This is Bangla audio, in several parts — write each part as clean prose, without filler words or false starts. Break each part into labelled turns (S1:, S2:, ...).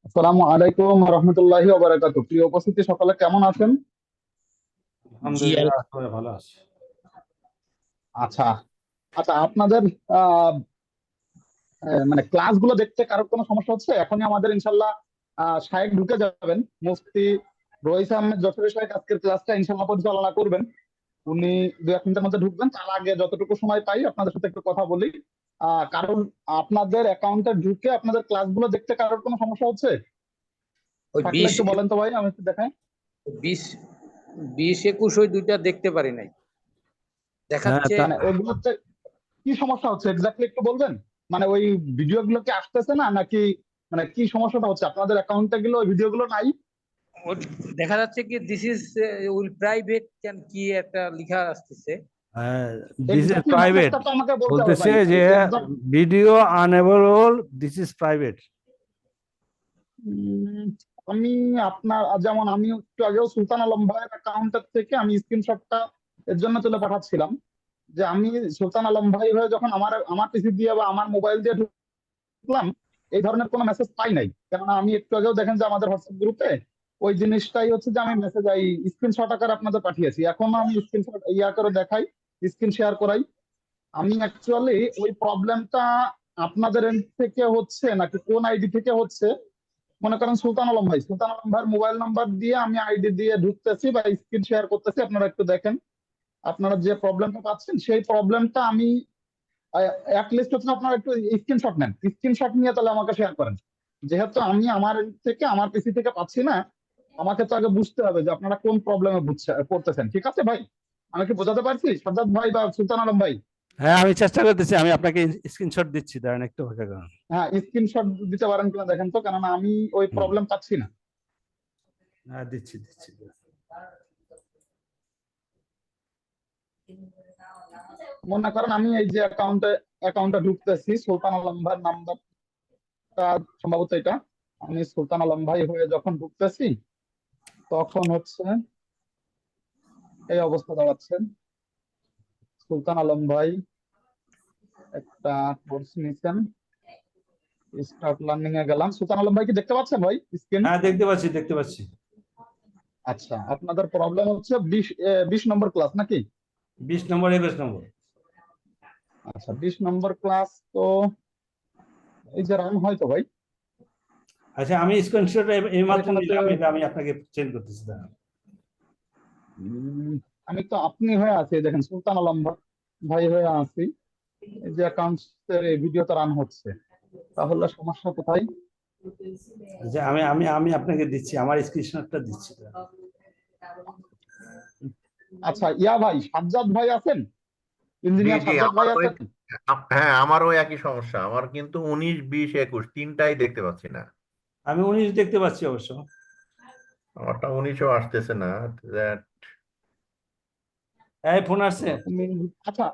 S1: আসসালামু আলাইকুম রহমতুল্লাহি ওয়া বারাকাতুহু। প্রিয় উপস্থিতি, সকলে কেমন আছেন?
S2: জি
S3: আলহামদুলিল্লাহ, সবাই ভালো আছে।
S1: আচ্ছা আচ্ছা, আপনাদের আহ, মানে ক্লাসগুলো দেখতে কারোর কোনো সমস্যা হচ্ছে? এখনই আমাদের ইনশাল্লাহ শায়েখ ঢুকে যাবেন। মুফতি রইস আহমেদ যশোরী শায়েখ আজকের ক্লাসটা ইনশাল্লাহ পরিচালনা করবেন। উনি 2-1 মিনিটের মধ্যে ঢুকবেন। তার আগে যতটুকু সময় পাই আপনাদের সাথে একটু কথা বলি। কারণ আপনাদের অ্যাকাউন্টে ঢুকে আপনাদের ক্লাসগুলো দেখতে কারোর কোনো সমস্যা হচ্ছে
S2: ওই
S1: থাকলে
S2: 20
S1: একটু বলেন তো ভাই, আমি একটু দেখাই।
S2: 20 20-21 ওই দুইটা দেখতে পারি নাই,
S3: হ্যাঁ,
S2: দেখাচ্ছে।
S1: মানে ওগুলোতে কি সমস্যা হচ্ছে এক্স্যাক্টলি একটু বলবেন? মানে ওই ভিডিওগুলো কি আসতেছে না, নাকি মানে কি সমস্যাটা হচ্ছে? আপনাদের অ্যাকাউন্টে গেলে ওই ভিডিওগুলো নাই?
S2: দেখা যাচ্ছে কি দিস ইজ উইল প্রাইভেট কেন কি একটা লেখা আসতেছে।
S3: দিস ইজ
S1: এক্স্যাক্টলি
S3: প্রাইভেট
S1: মেসেজটা তো আমাকে বলতে হবে
S3: বলতেছে
S1: ভাই।
S3: যে
S1: exact
S3: video unable, this is private.
S1: আমি আপনার যেমন আমি একটু আগেও সুলতান আলম ভাইয়ের অ্যাকাউন্টের থেকে আমি স্ক্রিনশটটা এর জন্য তুলে পাঠাচ্ছিলাম যে আমি সুলতান আলম ভাই হয়ে যখন আমার আমার পিসি দিয়ে বা আমার মোবাইল দিয়ে ঢুকলাম, এই ধরনের কোনো মেসেজ পাই নাই। কেননা আমি একটু আগেও দেখেন যে আমাদের হোয়াটসঅ্যাপ গ্রুপে ওই জিনিসটাই হচ্ছে যে আমি মেসেজ এই স্ক্রিনশট আকারে আপনাদের পাঠিয়েছি। এখনো আমি স্ক্রিনশট ইয়া করে দেখাই, স্ক্রিন শেয়ার করাই। আমি অ্যাকচুয়ালি ওই প্রবলেমটা আপনাদের এন্ড থেকে হচ্ছে নাকি কোন আইডি থেকে হচ্ছে? মনে করেন সুলতান আলম ভাইয়ের মোবাইল নাম্বার দিয়ে আমি আইডি দিয়ে ঢুকতেছি বা স্ক্রিন শেয়ার করতেছি, আপনারা একটু দেখেন। আপনারা যে প্রবলেমটা পাচ্ছেন সেই প্রবলেমটা আমি লিস্ট হচ্ছে আপনারা একটু স্ক্রিনশট নেন, স্ক্রিনশট নিয়ে তাহলে আমাকে শেয়ার করেন। যেহেতু আমি আমার end থেকে আমার পিসি থেকে পাচ্ছি না, আমাকে তো আগে বুঝতে হবে যে আপনারা কোন প্রবলেমে পড়তেছেন। ঠিক আছে ভাই, আমি কি বোঝাতে পারছি সাজ্জাদ ভাই বা সুলতান আলম ভাই?
S3: হ্যাঁ, আমি চেষ্টা করতেছি, আমি আপনাকে স্ক্রিনশট দিচ্ছি, দাঁড়ান একটু অপেক্ষা করুন।
S1: হ্যাঁ, স্ক্রিনশট দিতে পারেন কিনা দেখেন তো, কেননা আমি ওই
S3: হুম,
S1: প্রবলেম পাচ্ছি না।
S3: হ্যাঁ, দিচ্ছি দিচ্ছি।
S1: মনে করেন আমি এই যে অ্যাকাউন্টে ঢুকতেছি, সুলতান আলম ভাইয়ের নাম্বারটা সম্ভবত এটা। আমি সুলতান আলম ভাই হয়ে যখন ঢুকতেছি তখন হচ্ছে এই অবস্থা দাঁড়াচ্ছে। সুলতান আলম ভাই একটা কোর্স নিছেন, স্টার্ট লার্নিং এ গেলাম। সুলতান আলম ভাই কি দেখতে পাচ্ছেন ভাই স্ক্রিন?
S3: হ্যাঁ, দেখতে পাচ্ছি দেখতে পাচ্ছি।
S1: আচ্ছা, আপনাদের প্রবলেম হচ্ছে 20 নম্বর ক্লাস নাকি?
S3: 20 নম্বর, 21 নম্বর।
S1: আচ্ছা, 20 নম্বর ক্লাস তো এই যে রান হয় তো ভাই।
S3: আচ্ছা, আমি স্ক্রিনশট এই
S1: আর
S3: মাত্র
S1: এখানে তো
S3: নিলাম, এটা আমি আপনাকে সেন্ড করতেছি, দাঁড়ান।
S1: আমি তো আপনি হয়ে আছি, দেখেন সুলতান আলম ভাই হয়ে আছি। এই যে অ্যাকাউন্টের এই ভিডিওটা রান হচ্ছে, তাহলে সমস্যা কোথায়?
S3: আচ্ছা, আমি আমি আমি আপনাকে দিচ্ছি, আমার স্ক্রিনশটটা দিচ্ছি, দাঁড়ান।
S1: আচ্ছা, ইয়া ভাই সাজ্জাদ ভাই আছেন?
S4: জি
S1: ইঞ্জিনিয়ার
S4: জি,
S1: সাজ্জাদ ভাই
S4: আমারও
S1: আছেন?
S4: হ্যাঁ, আমারও একই সমস্যা। আমার কিন্তু 19, 20, 21 তিনটাই দেখতে পাচ্ছি না।
S3: আমি 19 দেখতে পাচ্ছি অবশ্য।
S4: আমারটা 19ও আসতেছে না।
S3: এই ফোন আসছে।
S1: আচ্ছা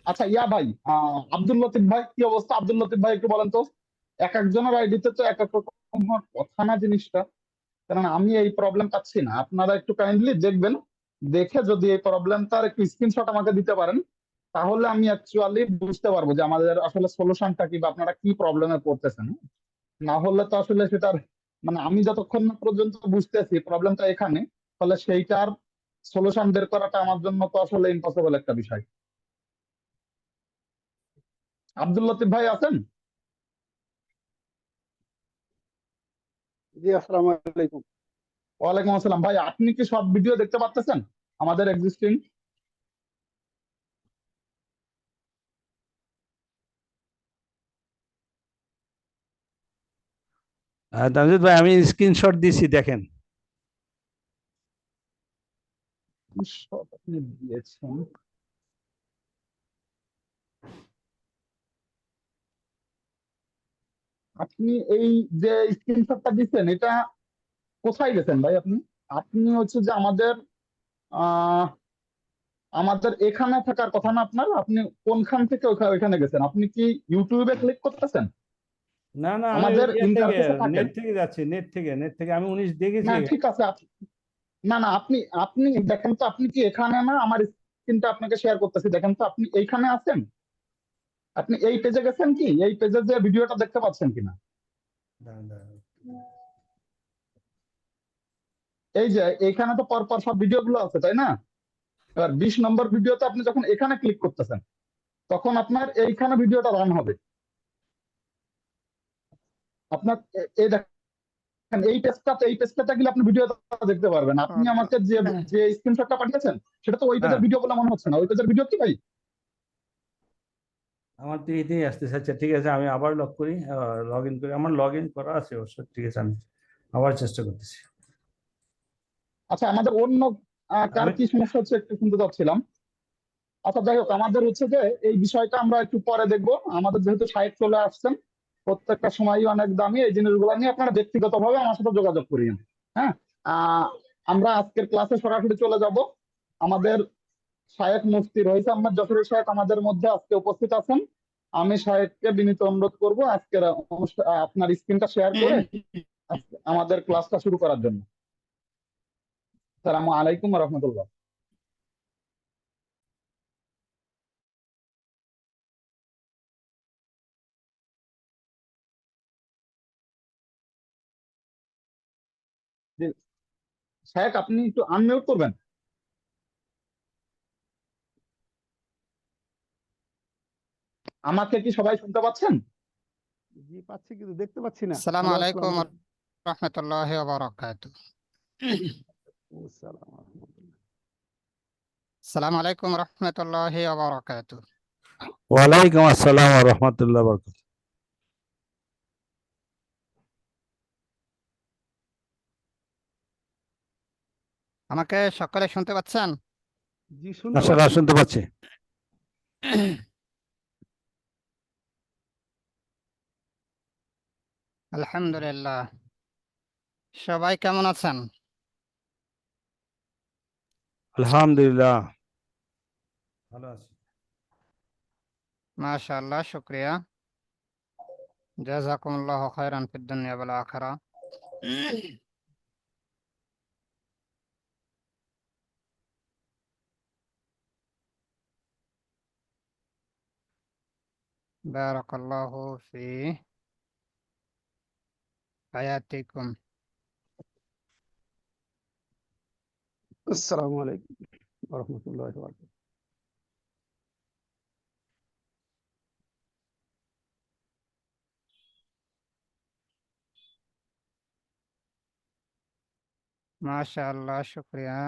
S1: আচ্ছা, ইয়া ভাই আব্দুল লতিফ ভাই কি অবস্থা? আব্দুল লতিফ ভাই একটু বলেন তো। এক একজনের আইডিতে তো এক এক রকম হওয়ার কথা না জিনিসটা। কারণ আমি এই প্রবলেম পাচ্ছি না, আপনারা একটু কাইন্ডলি দেখবেন। দেখে যদি এই প্রবলেমটার একটু স্ক্রিনশট আমাকে দিতে পারেন, তাহলে আমি অ্যাকচুয়ালি বুঝতে পারবো যে আমাদের আসলে সলিউশনটা কি বা আপনারা কি প্রবলেমে পড়তেছেন। না হলে তো আসলে সেটার মানে আমি যতক্ষণ না পর্যন্ত বুঝতেছি প্রবলেমটা এখানে, তাহলে সেইটার সলিউশন বের করাটা আমার জন্য তো আসলে ইম্পসিবল একটা বিষয়। আব্দুল লতিফ ভাই আছেন?
S5: জি, আসসালামু আলাইকুম।
S1: ওয়ালাইকুম আসসালাম। ভাই আপনি কি সব ভিডিও দেখতে পাচ্ছেন আমাদের এক্সিস্টিং?
S3: তামজিদ ভাই, আমি স্ক্রিনশট দিচ্ছি, দেখেন।
S1: আপনি দিয়েছেন? আপনি এই যে স্ক্রিনশটটা দিচ্ছেন এটা কোথায় গেছেন ভাই আপনি? আপনি হচ্ছে যে আহ আমাদের এখানে থাকার কথা না আপনার? আপনি কোনখান থেকে ওইখানে গেছেন? আপনি কি ইউটিউবে ক্লিক করতেছেন?
S3: না না, আমি
S1: আমাদের
S3: ইয়ে থেকে,
S1: ইন্টারফেসে থাকেন?
S3: নেট থেকে যাচ্ছি, নেট থেকে আমি 19 দেখেছি।
S1: না ঠিক আছে, না না, আপনি আপনি দেখেন তো, আপনি কি এখানে না? আমার স্ক্রিনটা আপনাকে শেয়ার করতেছি, দেখেন তো আপনি এইখানে আছেন? আপনি এই পেজে গেছেন কি? এই পেজে যে ভিডিওটা দেখতে পাচ্ছেন কিনা?
S3: দাঁড়ান, দাঁড়ান।
S1: এই যে এখানে তো পরপর সব ভিডিও গুলো আছে তাই না? এবার 20 নম্বর ভিডিওতে আপনি যখন এখানে ক্লিক করতেছেন তখন আপনার এইখানে ভিডিওটা রান হবে। আপনার এই দেখেন এই পেজটাতে গেলে আপনি ভিডিওটা দেখতে পারবেন। আপনি আমাকে যে যে স্ক্রিনশটটা পাঠিয়েছেন সেটা তো ওই পেজের
S3: হ্যাঁ।
S1: ভিডিও বলে মনে হচ্ছে না। ওই পেজের ভিডিও কি ভাই?
S3: আমার তো এটাই আসতেছে। আচ্ছা ঠিক আছে, আমি আবার লগ ইন করি। আমার লগ ইন করা আছে অবশ্য, ঠিক আছে, আমি আবার চেষ্টা করতেছি।
S1: আচ্ছা, আমাদের অন্য কার
S3: আমি
S1: কি সমস্যা হচ্ছে একটু শুনতে চাচ্ছিলাম। আচ্ছা যাই হোক, আমাদের হচ্ছে যে এই বিষয়টা আমরা একটু পরে দেখবো। আমাদের যেহেতু সাইট চলে আসছেন, প্রত্যেকটা সময়ই অনেক দামি, এই জিনিসগুলো নিয়ে আপনারা ব্যক্তিগতভাবে আমার সাথে যোগাযোগ করিয়েন। হ্যাঁ, আহ আমরা আজকের ক্লাসে সরাসরি চলে যাব। আমাদের শায়েখ মুফতি রহিস আহমেদ যশোরী সাহেব আমাদের মধ্যে আজকে উপস্থিত আছেন। আমি শায়েখকে বিনীত অনুরোধ করবো আজকের আপনার স্ক্রিনটা শেয়ার করে আমাদের ক্লাসটা শুরু করার জন্য। আসসালামু আলাইকুম রহমতুল্লাহ। শায়েখ আপনি একটু আনমিউট করবেন। আমাকে কি সবাই শুনতে পাচ্ছেন?
S5: জি পাচ্ছি, কিন্তু দেখতে পাচ্ছি না।
S6: আসসালামু
S1: হ্যালো,
S6: আলাইকুম
S1: আসসালামু
S6: রহমতুল্লাহি ওয়া বারাকাতুহু। আসসালামু আলাইকুম রহমতুল্লাহি ওয়া বারাকাতুহু।
S3: ওয়ালাইকুম আসসালাম ওয়া রাহমাতুল্লাহি ওয়া বারাকাতুহু।
S6: আমাকে সকলে শুনতে পাচ্ছেন?
S5: জি শুনতে
S3: মাশাআল্লাহ,
S5: পাচ্ছি।
S3: শুনতে পাচ্ছি।
S6: আলহামদুলিল্লাহ। সবাই কেমন আছেন?
S3: আলহামদুলিল্লাহ, ভালো আছি।
S6: মাশাআল্লাহ, শুকরিয়া। জাযাকুমুল্লাহু খায়রান ফিদ দুনিয়া ওয়াল আখিরাহ। বারাকাল্লাহু ফি হায়াতিকুম।
S5: আসসালামু আলাইকুম ওয়া রাহমাতুল্লাহি ওয়া বারাকাতুহু।
S6: মাশাআল্লাহ, শুকরিয়া।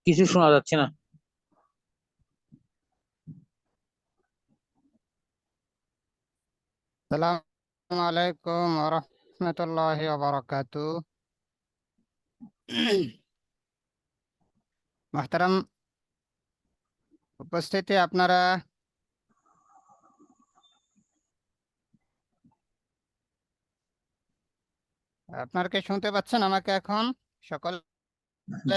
S2: কিছু শোনা যাচ্ছে না।
S6: আসসালামু আলাইকুম ওয়া রাহমাতুল্লাহি ওয়া বারাকাতুহু। মুহতারাম উপস্থিতি, আপনারা আপনারা কি শুনতে পাচ্ছেন আমাকে এখন সকলে?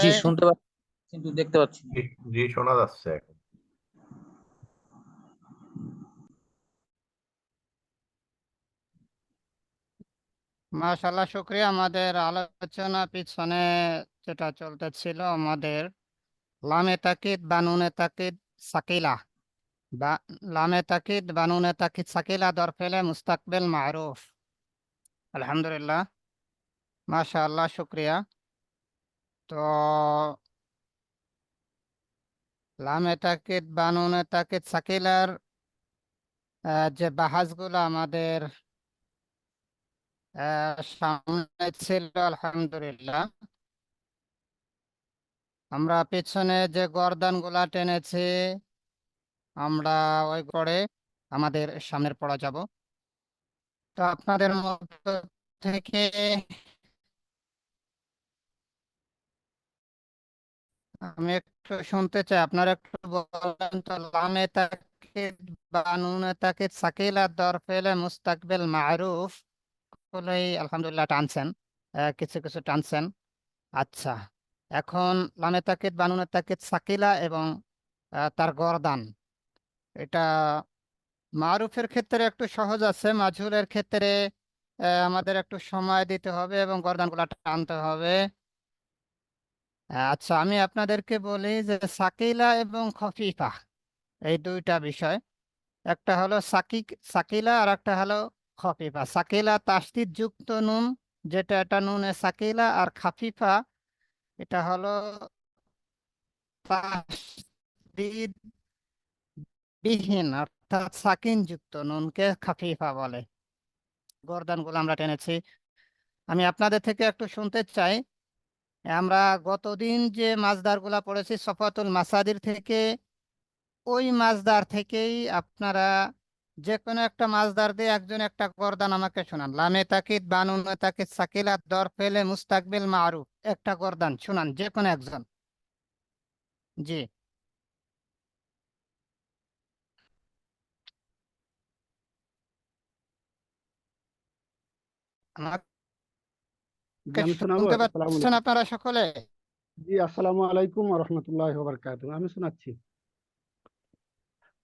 S2: জি শুনতে পাচ্ছি, কিন্তু দেখতে পাচ্ছি না।
S4: জি শোনা যাচ্ছে এখন।
S6: মাশাআল্লাহ, শুক্রিয়া। আমাদের আলোচনা পিছনে যেটা চলতেছিল, আমাদের লামে তাকিদ বানুনে তাকিদ সাকিলা বা লামে তাকিদ বানুনে তাকিদ সাকিলা দরফেলে মুস্তাকবিল মারুফ। আলহামদুলিল্লাহ, মাশাআল্লাহ, শুক্রিয়া। তো লামে তাকিদ বানুনে তাকিদ সাকিলার যে বাহাসগুলো আমাদের সামনে ছিল, আলহামদুলিল্লাহ, আমরা পেছনে যে গর্দানগুলা টেনেছি আমরা ওই করে আমাদের সামনের পড়া যাব। তো আপনাদের মধ্য থেকে আমি একটু শুনতে চাই, আপনারা একটু বলেন তো, লামে তাকিদ বানুনে তাকিদ সাকিলা দরফেলে মুস্তাকবিল মারুফ বলেই আলহামদুলিল্লাহ টানছেন, কিছু কিছু টানছেন। আচ্ছা, এখন লামে তাকিদ বানুনে তাকিদ সাকিলা এবং তার গর্দান, এটা মারুফের ক্ষেত্রে একটু সহজ আছে, মাজহুলের ক্ষেত্রে আমাদের একটু সময় দিতে হবে এবং গর্দানগুলা টানতে হবে। আচ্ছা, আমি আপনাদেরকে বলি যে সাকিলা এবং খফিফা এই দুইটা বিষয়, একটা হলো সাকিলা আর একটা হলো খফিফা। সাকিলা তাসদিদ যুক্ত নুন, যেটা এটা নুনে সাকিলা, আর খাফিফা এটা হলো তাসদিদ বিহীন অর্থাৎ সাকিন যুক্ত নুনকে খাফিফা বলে। গর্দানগুলো আমরা টেনেছি। আমি আপনাদের থেকে একটু শুনতে চাই, আমরা গতদিন যে মাসদারগুলা পড়েছি সফাতুল মাসাদির থেকে, ওই মাসদার থেকেই আপনারা যে কোনো একটা মাসদার দিয়ে একজন একটা গর্দান আমাকে শোনান। লামে তাকিদ বানুনে তাকিদ সাকিলাত দর ফেলে মুস্তাকবিল মারুফ, একটা গর্দান শোনান যে কোনো একজন। জি,
S5: জি
S6: আমাকে
S5: আমি শোনাবো।
S6: শুনতে
S5: আসসালামু
S6: পাচ্ছেন
S5: আলাইকুম।
S6: আপনারা সকলে?
S5: জি আসসালামু আলাইকুম ওয়া রাহমাতুল্লাহি ওয়া বারাকাতুহু। আমি শোনাচ্ছি।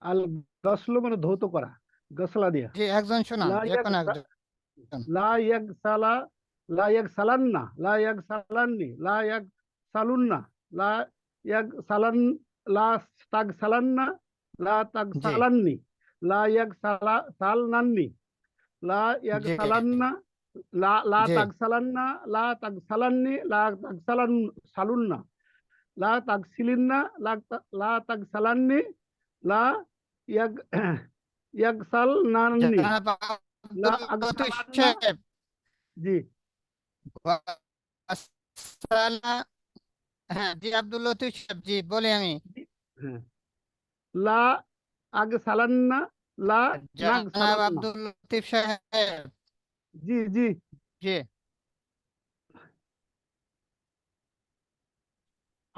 S5: আল গসল মানে ধৌত করা, গসলা দিয়া।
S6: জি, একজন শোনান,
S5: লা
S6: যে
S5: ইয়াক
S6: কোনো একজন।
S5: লা ইয়াক সালা, লা ইয়াক সালান্না, লা ইয়াক সালান্নি, লা ইয়াক সালুন্না, লা ইয়াক সালান, লা তাগ সালান্না, লা তাগ
S6: জি
S5: সালান্নি, লা ইয়াক সালনান্নি, লা ইয়াক
S6: জি
S5: সালান্না, লা
S6: জি
S5: তাগ সালান্না, লা তাগ সালান্নি, লা তাগ সালুন্না, লা তাগ সিলিন্না, লা তাগ সালান্নি, লা ইয়াক ইয়াক সালনান্নি,
S6: জনাব
S5: লা
S6: আব্দুল
S5: আগ
S6: লতিফ
S5: সালান্না।
S6: সাহেব,
S5: জি
S6: হ্যাঁ জি, আব্দুল লতিফ সাহেব, জি বলি আমি।
S5: হ্যাঁ, লা আগ সালান্না, লা নাগ
S6: জনাব
S5: সালান্না।
S6: আব্দুল লতিফ সাহেব,
S5: জি জি
S6: জি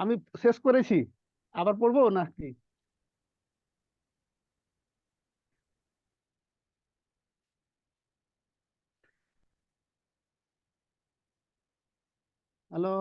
S5: আমি শেষ করেছি, আবার পড়বো নাকি? হ্যালো,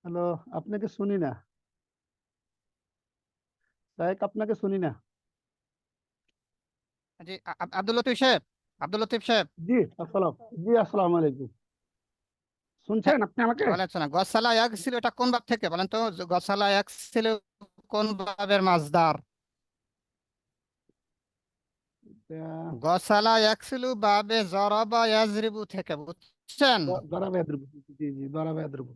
S5: হ্যালো, আপনাকে শুনি না সাহেব, আপনাকে শুনি না।
S6: জি, আব্দুল লতিফ সাহেব, আব্দুল লতিফ সাহেব।
S5: জি আসসালাম, জি আসসালামু আলাইকুম।
S6: হ্যাঁ,
S5: শুনছেন আপনি আমাকে?
S6: ওয়ালাইকুম আসসালাম। গসালা এক ছিল, এটা কোন বাব থেকে বলেন তো? গসালা এক ছিল কোন বাবের মাসদার?
S5: আহ,
S6: গসালা এক ছিল বাবে জরাবা ইয়াজরিবু থেকে, বুঝছেন?
S5: দরাবে দ্রুব, জি জি দরাবে দ্রুব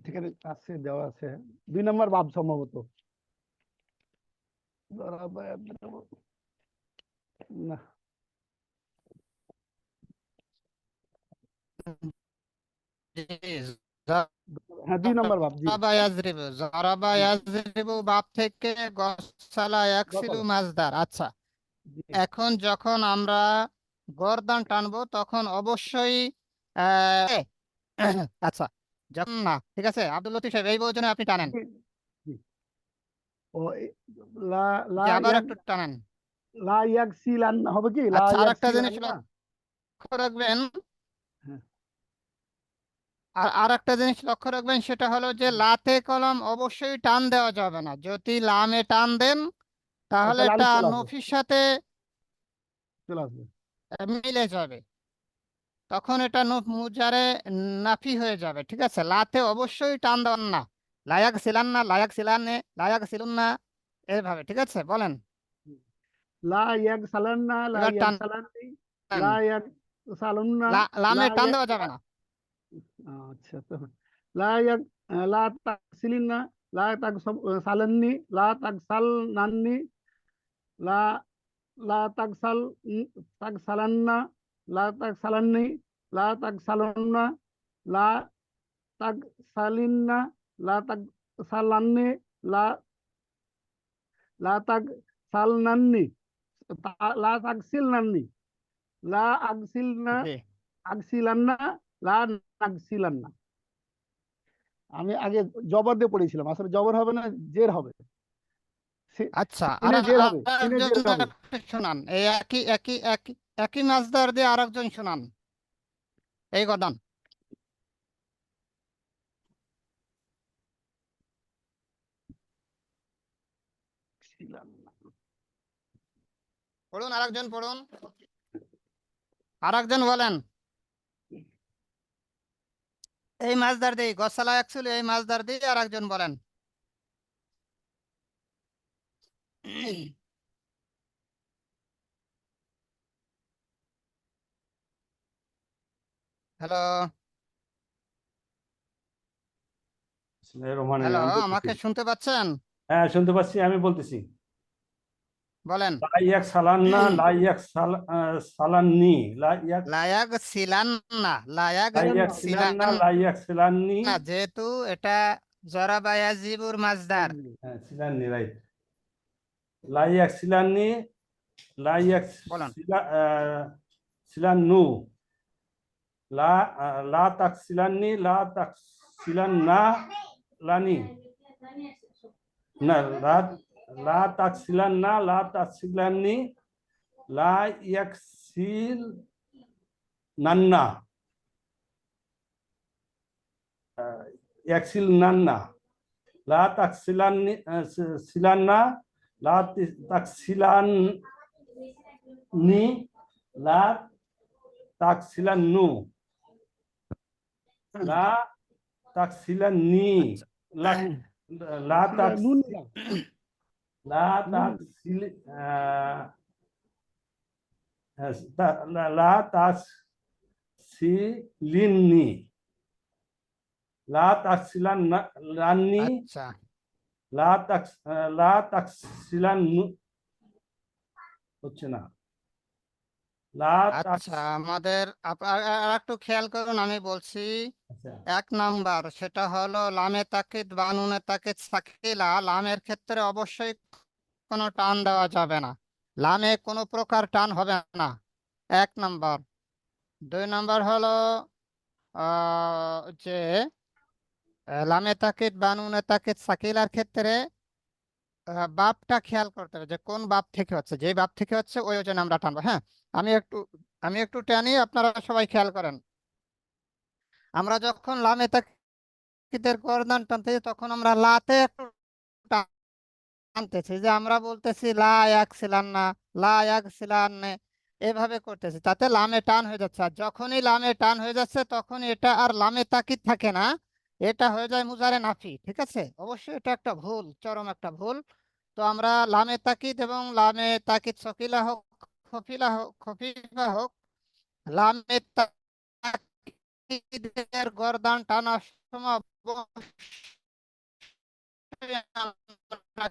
S5: থেকে আছে, দেওয়া আছে 2 নম্বর বাব সম্ভবত। দরাবে দ্রুব, না,
S6: জি,
S5: হ্যাঁ 2 নম্বর বাব, জি
S6: জরাবা ইয়াজরিবু, জরাবা
S5: জি
S6: ইয়াজরিবু বাব থেকে গসালা এক ছিল
S5: গসল,
S6: মাসদার। আচ্ছা,
S5: জি
S6: এখন যখন আমরা গর্দান টানবো তখন অবশ্যই আহ, আচ্ছা, যখন না, ঠিক আছে আব্দুল লতিফ সাহেব, এই বউজনে আপনি টানেন,
S5: জি, জি। ও লা লা
S6: যে আবার
S5: ইয়াক
S6: একটু টানেন।
S5: লা ইয়াকসিলান হবে কি? লা
S6: আচ্ছা, আর একটা জিনিস
S5: ইয়াকসিলান না?
S6: লক্ষ্য রাখবেন,
S5: হ্যাঁ।
S6: আর একটা জিনিস লক্ষ্য রাখবেন, সেটা হলো যে লাতে কলম অবশ্যই টান দেওয়া যাবে না। যদি লামে টান দেন তাহলে
S5: তাহলে
S6: এটা
S5: আলিফ চলে আসবে,
S6: নফির সাথে
S5: চলে আসবে।
S6: মিলে যাবে, তখন এটা মুজারে নাফি হয়ে যাবে, ঠিক আছে। লাতে অবশ্যই টান দেওয়ান না, লায়াক ছিলান না, লায়াক ছিলানে, লায়াক ছিলুন না, এইভাবে, ঠিক আছে। বলেন
S5: লা ইয়াকসালান না, লা
S6: এবার টান,
S5: ইয়াকসালানি, লা ইয়াকসালুন না, লা
S6: লামে টান দেওয়া যাবে
S5: ইয়াকসালান।
S6: না।
S5: আচ্ছা, তো লা ইয়াক লা তাকসিলিন না, লা তাকসালান্নি, লা তাকসালনান্নি, লা লা তাকসালান্না, লা তাকসালান্নি, লা তাকসালুন্না, লা তাকসালিন্না, লা তাকসালান্নি, লা লা তাকসালনান্নি, লা তাকসিলনান্নি, লা আগসিলনা,
S6: জি,
S5: আগসিলান্না, লা নাগসিলান্না। আমি আগে জবর দিয়ে পড়েছিলাম, আসলে জবর হবে না, জের হবে।
S6: আচ্ছা। আর
S5: সিনে জের হবে,
S6: আর
S5: সিনে
S6: একজন
S5: জের হবে।
S6: একটু শোনান, এই একই মাসদার দিয়ে আরেকজন শোনান, এই গদান পড়ুন, আরেকজন পড়ুন, আরেকজন বলেন। এই মাছদার দিয়ে গসালা অ্যাকচুয়ালি এই মাছদার দিয়ে আরেকজন বলেন। হ্যালো,
S3: রোমানে
S6: হ্যালো,
S3: আমি বলতেছি।
S6: আমাকে শুনতে পাচ্ছেন?
S3: হ্যাঁ, শুনতে পাচ্ছি, আমি বলতেছি।
S6: বলেন।
S3: লাইয়াক সালান্না, লাইয়াক সালান্নি,
S6: লায়াক সিলান না, লায়াক
S3: লাইয়াক
S6: সিলান
S3: সিলান্না, লাইয়াক সিলান্নি।
S6: না, যেহেতু এটা জরাবায়াজিবুর মাছদার।
S3: হ্যাঁ, সিলান্নি, রাইট। লাইয়াক সিলান্নি, লাইয়াক
S6: বলেন।
S3: সিলান্নু, লা তাক সিলান্নি, লা তাক সিলান্না লানি, না লা তাক সিলান্না, লা তাক সিলান্নি, লা ইয়াকসিল নান্না, ইয়াকসিল নান্না, লা তাক সিলান্নি, সিলান্না, লা তাক সিলান্নি, লা তাক সিলান্নু, লা তাক সিলান্নি, লা তাক
S5: নুন
S3: লা তাক লা তাক সিলিন্নি, লা তাক সিলান্নি,
S6: আচ্ছা,
S3: লা তাক সিলান্নু, হচ্ছে না। লা তাক,
S6: আচ্ছা, আমাদের আর একটু খেয়াল করুন, আমি বলছি।
S3: আচ্ছা,
S6: 1 নাম্বার, সেটা হলো লামে তাকিদ বানুনে তাকিদ সাকিলা, লামের ক্ষেত্রে অবশ্যই কোনো টান দেওয়া যাবে না, লামে কোনো প্রকার টান হবে না, 1 নাম্বার। 2 নাম্বার হলো যে লামে তাকিদ বানুনে তাকিদ সাকিলার ক্ষেত্রে বাপটা খেয়াল করতে হবে যে কোন বাপ থেকে হচ্ছে, যে বাপ থেকে হচ্ছে ওই ওজনে আমরা টানবো। হ্যাঁ, আমি একটু টানি, আপনারা সবাই খেয়াল করেন। আমরা যখন লামে তাকিদের গর্দান টানতেছি তখন আমরা লাতে একটু টানতেছি, যে আমরা বলতেছি লা ইয়াকসিলান না, লা ইয়াকসিলান, এভাবে করতেছি, তাতে লামে টান হয়ে যাচ্ছে। আর যখনই লামে টান হয়ে যাচ্ছে তখন এটা আর লামে তাকিদ থাকে না, এটা হয়ে যায় মুজারে নাফি, ঠিক আছে। অবশ্যই এটা একটা ভুল, চরম একটা ভুল। তো আমরা লামে তাকিদ এবং লামে তাকিদ সকিলা হোক, খফিলা হোক, খফিফা হোক, লামে তাকিদের গর্দান টানার সময় অবশ্যই আমরা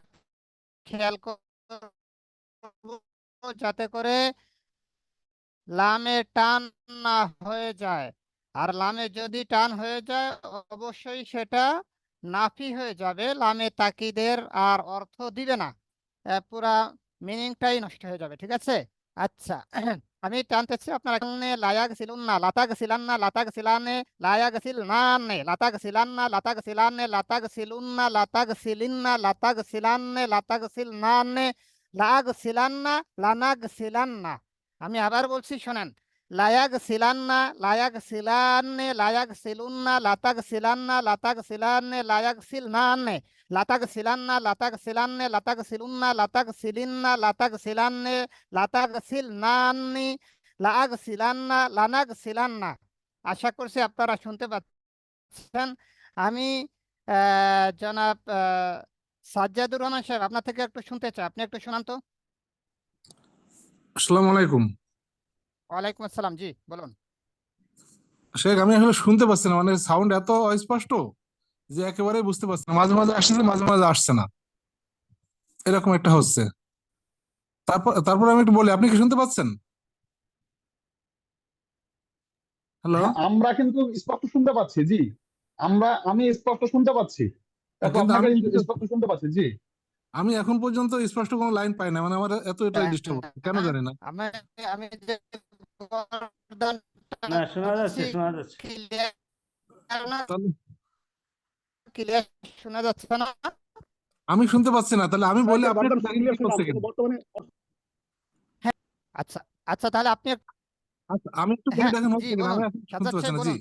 S6: খেয়াল করব যাতে করে লামে টান না হয়ে যায়। আর লামে যদি টান হয়ে যায় অবশ্যই সেটা নাফি হয়ে যাবে, লামে তাকিদের আর অর্থ দিবে না, পুরা মিনিংটাই নষ্ট হয়ে যাবে, ঠিক আছে। আচ্ছা আমি টানতেছি আপনার এখানে লায়াগ ছিলুন না লাতাগ ছিলান না লাতাগ ছিলানে লায়াগ ছিল না নে লাতাগ ছিলান না লাতাগ ছিলানে লাতাগ ছিলুন না লাতাগ ছিলিন না লাতাগ ছিলানে লাতাগ ছিল না নে লাগ ছিলান না লানাগ ছিলান না। আমি আবার বলছি শোনেন, লায়াগ ছিলান না লায়াগ ছিলানে লায়াগ ছিলুন না লাতাগ ছিলান না লাতাগ ছিলানে লায়াগ ছিল না নে লাতাগ ছিলান না লাতাগ ছিলানে লাতাগ ছিলুন না লাতাগ ছিলিন না লাতাগ ছিলানে লাতাগ সিল নান্নি লাগ সিলান্না লানাগ সিলান্না। আশা করছি আপনারা শুনতে পাচ্ছেন। আমি জনাব সাজ্জাদুর রহমান সাহেব আপনার থেকে একটু শুনতে চাই, আপনি একটু শোনান তো।
S7: আসসালামু আলাইকুম
S6: ওয়ালাইকুম আসসালাম, জি বলুন।
S7: শেখ। আমি আসলে শুনতে পাচ্ছি না, মানে সাউন্ড এত অস্পষ্ট যে একেবারেই বুঝতে পারছি না, মাঝে মাঝে আসছে মাঝে মাঝে আসছে না, এরকম একটা হচ্ছে। তারপর আমি একটু বলি, আপনি কি শুনতে পাচ্ছেন? হ্যালো?
S1: হ্যাঁ, আমরা কিন্তু স্পষ্ট শুনতে পাচ্ছি, জি। আমি স্পষ্ট শুনতে পাচ্ছি, তারপর
S7: কিন্তু
S1: আপনাকে
S7: আমি
S1: স্পষ্ট শুনতে পাচ্ছি, জি।
S7: আমি এখন পর্যন্ত স্পষ্ট কোনো লাইন পাই না, মানে আমার এত এটা ডিস্টার্ব হচ্ছে কেন জানি না।
S6: আমি আমি যে গর্দনটা
S3: না, শোনা যাচ্ছে,
S6: করছি,
S3: শোনা যাচ্ছে।
S6: ক্লিয়ার না?
S7: তাহলে
S6: ক্লিয়ার শোনা যাচ্ছে না?
S7: আমি শুনতে পাচ্ছি না, তাহলে আমি বলি
S5: স্যারকে
S7: আপনি
S5: গর্দন
S7: একটু
S5: ক্লিয়ার শুনলাম,
S7: করছে
S5: কিন্তু
S7: কিনা।
S5: বর্তমানে
S6: আচ্ছা আচ্ছা, তাহলে আপনি
S7: আচ্ছা আমি একটু বলি,
S6: হ্যাঁ
S7: দেখেন
S6: জি
S7: হচ্ছে কিনা।
S6: বলুন
S7: আমি এখন শুনতে
S6: সাজ্জাদ
S7: পাচ্ছি
S6: সাহেব
S7: না, জি।
S6: বলুন।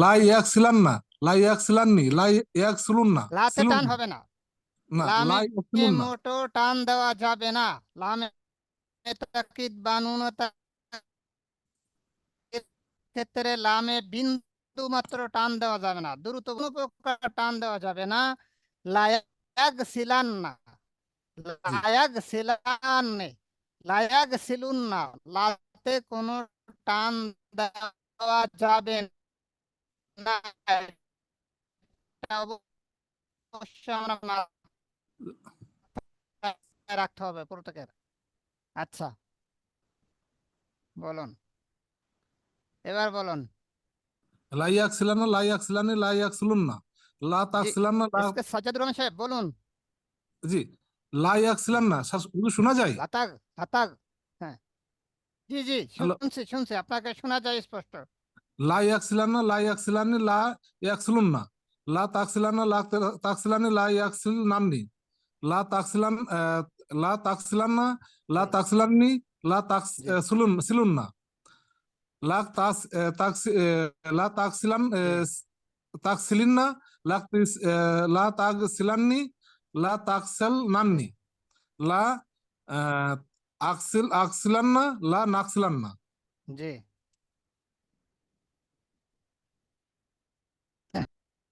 S7: লাই এক ছিলান না, লাই এক ছিলাননি, লাই এক ছিলুন না,
S6: লাতে
S7: ছিলুন
S6: টান
S7: না,
S6: হবে না,
S7: না
S6: লামে
S7: লাই এক ছিলুন না।
S6: মোটো টান দেওয়া যাবে না, লামে তাকিদ বানুন ক্ষেত্রে লামে বিন্দু মাত্র টান দেওয়া যাবে না, দ্রুত কোনো প্রকার টান দেওয়া যাবে না। লায়াগ সিলান না
S7: জি
S6: লায়াগ সিলান নে লায়াগ সিলুন না, লাতে কোনো টান দেওয়া যাবে না। এটা অবশ্যই আমরা মাথায় রাখতে হবে প্রত্যেকের। আচ্ছা বলুন, এবার বলুন।
S7: লাই এক ছিলান না, লাই এক ছিলাননি, লাই এক ছিলুন না, লা তাক
S6: জি
S7: ছিলান না, লা
S6: এস কে সাজ্জাদুর রহমান সাহেব বলুন।
S7: জি লাই এক ছিলান না, শোনা যায়?
S6: লাতাগ লাতাগ হ্যাঁ জি জি
S7: হ্যালো?
S6: শুনছি শুনছি, আপনাকে শোনা যায় স্পষ্ট।
S7: লাই এক ছিলান না, লাই এক ছিলাননি, লা এক ছিলুন না, লা তাক ছিলান না, লা তাক ছিলাননি, লাই এক ছিল নামনি, লা তাক ছিলান লা তাক ছিলান না, লা তাক ছিলাননি, লা তাক
S6: জি
S7: ছিলুন ছিলুন না, লা তাক তাক লা তাক ছিলান
S6: জি
S7: তাক ছিলিন না, লা লা তাক ছিলাননি, লা তাক সেল নাননি, লা আকছিলান না, লা নাকছিলান না।
S6: জি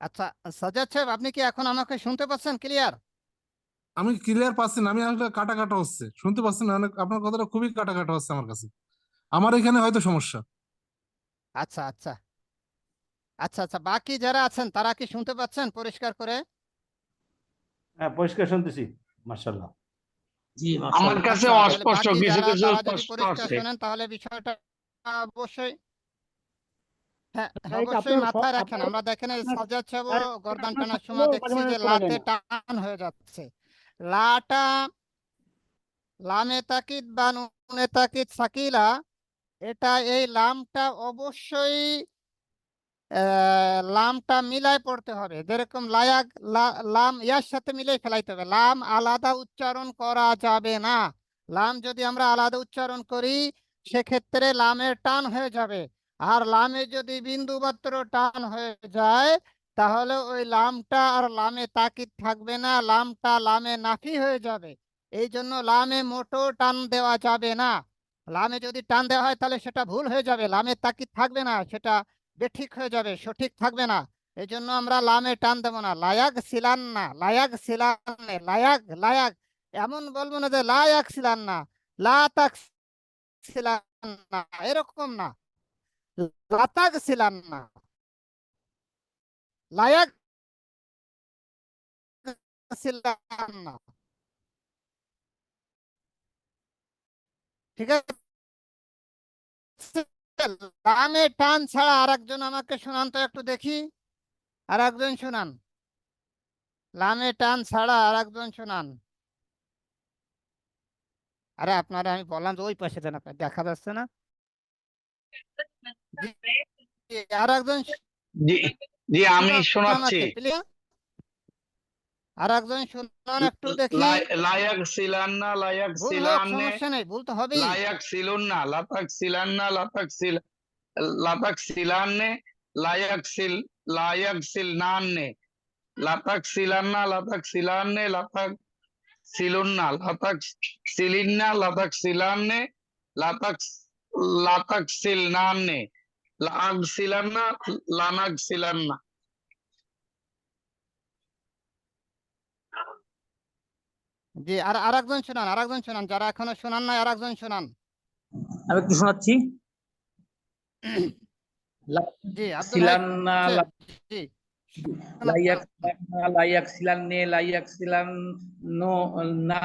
S6: আচ্ছা সাজ্জাদ সাহেব আপনি কি এখন আমাকে শুনতে পাচ্ছেন ক্লিয়ার?
S7: আমি ক্লিয়ার পাচ্ছি না, আমি আসলে কাটা কাটা হচ্ছে, শুনতে পাচ্ছি না, আপনার কথাটা খুবই কাটা কাটা হচ্ছে আমার কাছে। আমার এখানে হয়তো সমস্যা।
S6: আচ্ছা আচ্ছা আচ্ছা আচ্ছা, বাকি যারা আছেন তারা কি শুনতে পাচ্ছেন পরিষ্কার করে?
S3: হ্যাঁ, পরিষ্কার শুনতেছি, মাশাআল্লাহ।
S2: জি
S8: আমার
S2: মাশাআল্লাহ।
S8: কাছে
S6: আচ্ছা তাহলে
S8: অস্পষ্ট,
S6: বাকি
S8: কিছু
S6: যারা
S8: কিছু
S6: তারা যদি
S8: স্পষ্ট
S6: পরিষ্কার
S8: আছে।
S6: শোনেন তাহলে বিষয়টা অবশ্যই হ্যাঁ
S5: ভাই
S6: অবশ্যই
S5: আপনার
S6: মাথায় রাখেন।
S5: আপনার
S6: আমরা দেখেন এই
S5: আপনার
S6: সাজ্জাদ সাহেব গর্দান
S5: আপনার
S6: টানার
S5: শব্দগুলো
S6: সময়
S5: মাঝে
S6: দেখছি
S5: মাঝে
S6: যে
S5: শোনা যায়
S6: লাতে
S5: না।
S6: টান হয়ে যাচ্ছে। লাটা লামে তাকিদ বা নুনে তাকিদ সাকিলা, এটা এই লামটা অবশ্যই লামটা মিলাই পড়তে হবে, যেরকম লায়াক লাম ইয়ার সাথে মিলাই ফেলাইতে হবে, লাম আলাদা উচ্চারণ করা যাবে না। লাম যদি আমরা আলাদা উচ্চারণ করি সেক্ষেত্রে লামের টান হয়ে যাবে, আর লামে যদি বিন্দু মাত্র টান হয়ে যায় তাহলে ওই লামটা আর লামে তাকিদ থাকবে না, লামটা লামে নাফি হয়ে যাবে। এই জন্য লামে মোটো টান দেওয়া যাবে না। লামে যদি টান দেওয়া হয় তাহলে সেটা ভুল হয়ে যাবে, লামে তাকিদ থাকবে না, সেটা বেঠিক হয়ে যাবে, সঠিক থাকবে না। এই জন্য আমরা লামে টান দেবো না। লায়াক সিলান না লায়াক সিলান লায়াক লায়াক এমন বলবো না যে লায়াক সিলান না লা তাক সিলান না, এরকম না। লাতাক সিলান না লায়াক সিলান না, ঠিক আছে? লামে টান ছাড়া আর একজন আমাকে শোনান তো একটু দেখি, আর একজন শোনান, লামে টান ছাড়া আর একজন শোনান। আরে আপনারা আমি বললাম যে ওই পাশে যেন আপনার দেখা যাচ্ছে না। জি, জি, আর একজন
S8: জি জি আমি
S6: শুনান
S8: শোনাচ্ছি।
S6: আমাকে প্লিজ, আর একজন শুনান একটু দেখি।
S8: লায়াক সিলান্না লায়াক
S6: ভুল হোক
S8: সিলান্নে
S6: সমস্যা নেই, ভুল তো হবেই।
S8: লায়াক সিলুন্না লাতাক সিলান্না লাতাক সিলান্নে লায়াক সিলনান্নে লাতাক সিলান্না লাতাক সিলান্নে লাতাক সিলুন্না লাতাক সিলিন্না লাতাক সিলান্নে লাতাক লাতাক সিলনান্নে লাগ সিলান্না লানাগ সিলান্না।
S6: জি, আর একজন শুনান, আর একজন শুনান, যারা এখনো শোনান নাই আর একজন শুনান।
S2: আমি একটু শোনাচ্ছি।
S6: জি, আব্দুল হাই
S2: সিলান্না
S6: সাহেব, জি
S2: লাইয়াক
S6: শোনান।
S2: সিলান্না লাইয়াক সিলান্নে লাইয়াক সিলান নো না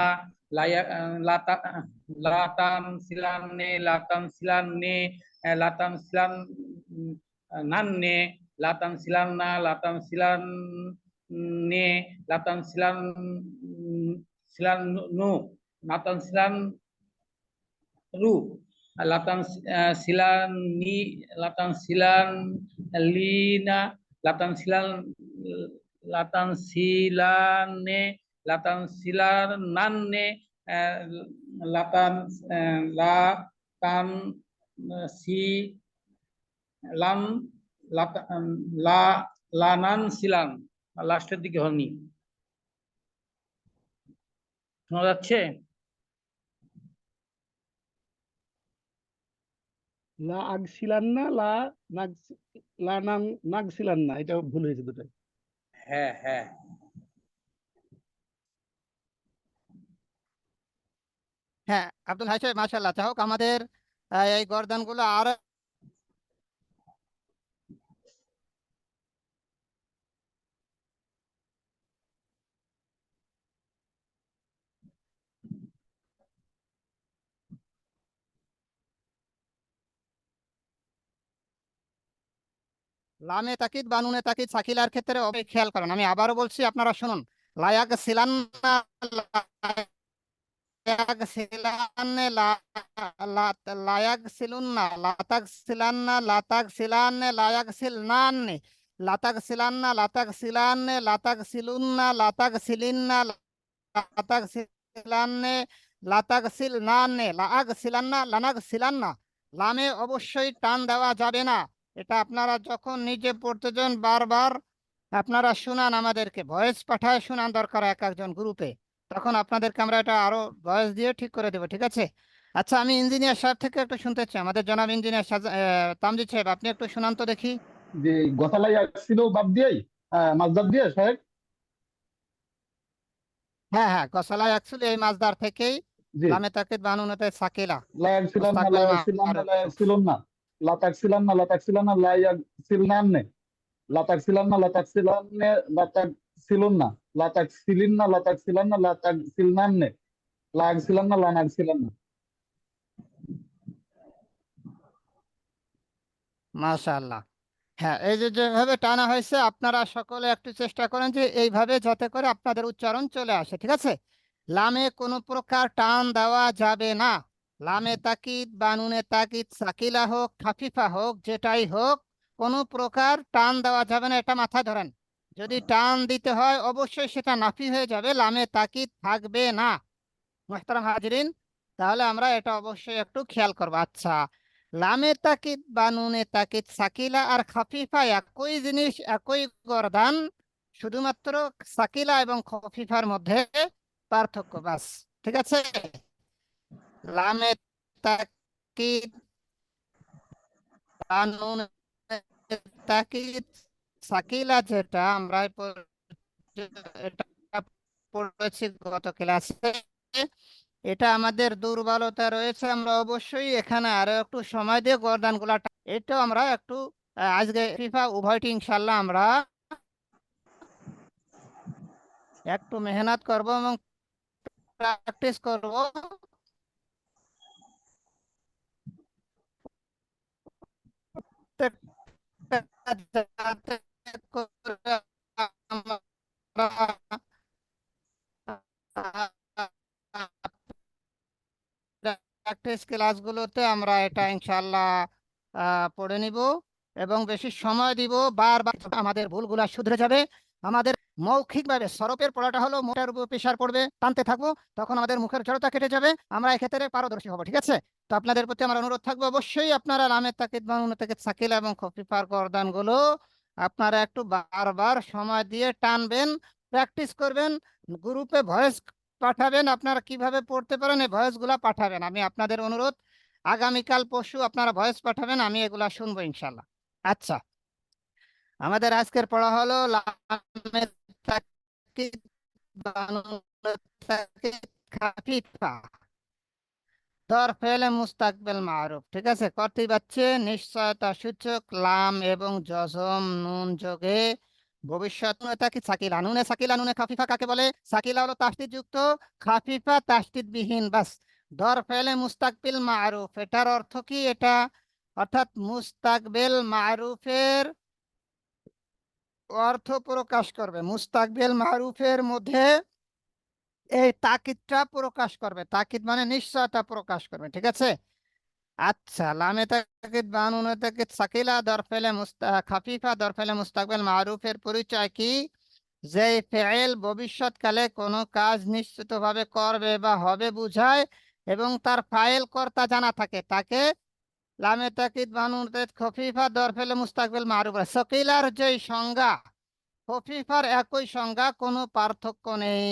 S2: লাইয়াক লাতান সিলান্নে লাতান সিলান্নে লাতান সিলান নান্নে লাতান সিলান্না লাতান সিলান্নে লাতান সিলান সিলান no লাতান সিলান ru latan silani latan silan lina latan silan latan silane latan silanane latan latan silan latan la lanan silan লাস্টের দিকে হয়নি, শোনা যাচ্ছে?
S5: লা আগসিলান্না লা নাগ লা নাং নাগসিলান্না, এটা ভুল হয়েছে দুটাই।
S2: হ্যাঁ হ্যাঁ
S6: হ্যাঁ আব্দুল হাই সাহেব, মাশাআল্লাহ। যাই হোক, আমাদের এই গর্দানগুলো আর লামে তাকিদ বানুনে তাকিদ সাকিলার ক্ষেত্রে অবশ্যই খেয়াল করেন। আমি আবারও বলছি, আপনারা শুনুন। লায়াক সিলান্না লায়াক সিলান্নে লায়াক সিলুন্না লাতাক সিলান্না লাতাক সিলান্নে লায়াক সিলনান্নে লাতাক সিলান্না লাতাক সিলান্নে লাতাক সিলুন্না লাতাক সিলিন্না লাতাক সিলান্নে লাতাক সিলনান্নে লাআগ সিলান্না লানাগ সিলান্না। লামে অবশ্যই টান দেওয়া যাবে না। এটা আপনারা যখন নিজে পড়তে যান বারবার আপনারা শুনান, আমাদেরকে ভয়েস পাঠায় শুনান দরকার এক একজন গ্রুপে, তখন আপনাদেরকে আমরা এটা আরো ভয়েস দিয়ে ঠিক করে দেবো, ঠিক আছে? আচ্ছা, আমি ইঞ্জিনিয়ার সাহেব থেকে একটু শুনতে চাই, আমাদের জনাব ইঞ্জিনিয়ার তামজিদ সাহেব, আপনি একটু শুনান তো দেখি।
S1: যে গসালাই ছিল বাদ দিয়েই মাছদার দিয়ে সাহেব।
S6: হ্যাঁ হ্যাঁ, গসালা অ্যাকচুয়ালি এই মাছদার থেকেই
S1: জি,
S6: লামে তাকিদ বানুনতে সাকিলা
S1: লায়াক সিলান্না
S6: মুস্তাকবেল
S1: লায়াক সিলান্না লায়াক
S6: মারুফ।
S1: সিলুন্না লাতাক সিলান্না লাতাক সিলান্না লায়াক সিলনান্নে লাতাক সিলান্না লাতাক সিলান্নে লাতাক সিলুন্না লাতাক সিলিন্না লাতাক সিলান্না লাতাক সিলনান্নে লায়াক সিলান্না লানাক সিলান্না।
S6: মাশাআল্লাহ। হ্যাঁ, এই যে যেভাবে টানা হয়েছে, আপনারা সকলে একটু চেষ্টা করেন যে এইভাবে যাতে করে আপনাদের উচ্চারণ চলে আসে, ঠিক আছে? লামে কোনো প্রকার টান দেওয়া যাবে না। লামে তাকিদ বানুনে তাকিদ সাকিলা হোক খাফিফা হোক যেটাই হোক, কোনো প্রকার টান দেওয়া যাবে না, এটা মাথায় ধরেন। যদি টান দিতে হয় অবশ্যই সেটা নাফি হয়ে যাবে, লামে তাকিদ থাকবে না। মুহতারাম হাজিরিন, তাহলে আমরা এটা অবশ্যই একটু খেয়াল করবো। আচ্ছা, লামে তাকিদ বানুনে তাকিদ সাকিলা আর খাফিফা একই জিনিস, একই গর্দান, শুধুমাত্র সাকিলা এবং খফিফার মধ্যে পার্থক্য, বাস, ঠিক আছে? লামে তাকিদ বানুনে তাকিদ সাকিলা যেটা আমরা এটা পড়েছি গত ক্লাসে, এটা আমাদের দুর্বলতা রয়েছে। আমরা অবশ্যই এখানে আরো একটু সময় দিয়ে গর্দানগুলা এটাও আমরা একটু আজকে ফিফা উভয়টি ইনশাল্লাহ আমরা একটু মেহনত করব এবং প্র্যাকটিস করব। যাতে করে আমরা প্র্যাকটিস ক্লাসগুলোতে আমরা এটা ইনশাআল্লাহ পড়ে নিব এবং বেশি সময় দিব। বারবার আমাদের ভুলগুলা শুধরে যাবে। আমাদের মৌখিকভাবে সরপের পড়াটা হলো মোটার উপর প্রেশার পড়বে, টানতে থাকবো, তখন আমাদের মুখের জড়তা কেটে যাবে, আমরা এক্ষেত্রে পারদর্শী হবো। ঠিক আছে? তো আপনাদের প্রতি আমার অনুরোধ থাকবে, অবশ্যই আপনারা লামে তাকিদ বা নুনে তাকিদ সাকিলা এবং খফিফার গর্দানগুলো আপনারা একটু বারবার সময় দিয়ে টানবেন, প্র্যাকটিস করবেন, গ্রুপে ভয়েস পাঠাবেন, আপনারা কিভাবে পড়তে পারেন এই ভয়েসগুলা পাঠাবেন। আমি আপনাদের অনুরোধ, আগামীকাল পরশু আপনারা ভয়েস পাঠাবেন, আমি এগুলা শুনবো ইনশাল্লাহ। আচ্ছা, আমাদের আজকের পড়া হলো লামে তাকিদ বা নুনে তাকিদ খাফিফা দর ফেলে মুস্তাকবেল মারুফ। ঠিক আছে? করতেই পারছে নিশ্চয়তা সূচক লাম এবং জজম নুন যোগে ভবিষ্যৎ তাকিদ সাকিলা। নুনে সাকিলা নুনে খাফিফা কাকে বলে? সাকিলা হলো তাসদিদ যুক্ত, খাফিফা তাসদিদ বিহীন। বাস, দর ফেলে মুস্তাকবিল মারুফ, এটার অর্থ কি? এটা অর্থাৎ মুস্তাকবিল মারুফের অর্থ প্রকাশ করবে, মুস্তাকবিল মারুফের মধ্যে এই তাকিদটা প্রকাশ করবে। তাকিদ মানে নিশ্চয়তা প্রকাশ করবে। ঠিক আছে? আচ্ছা, লামে তাকিদ বা নুনে তাকিদ সাকিলা দরফেলে খাফিফা দরফেলে মুস্তাকবিল মারুফের পরিচয় কি? যে ফেল ভবিষ্যৎকালে কোনো কাজ নিশ্চিতভাবে করবে বা হবে বুঝায় এবং তার ফাইল কর্তা জানা থাকে, তাকে লামে তাকিদ বা নুনে তাকিদ খফিফা দরফেলে মুস্তাকবিল মারুফ। সাকিলার যে সংজ্ঞা, খফিফার একই সংজ্ঞা, কোনো পার্থক্য নেই।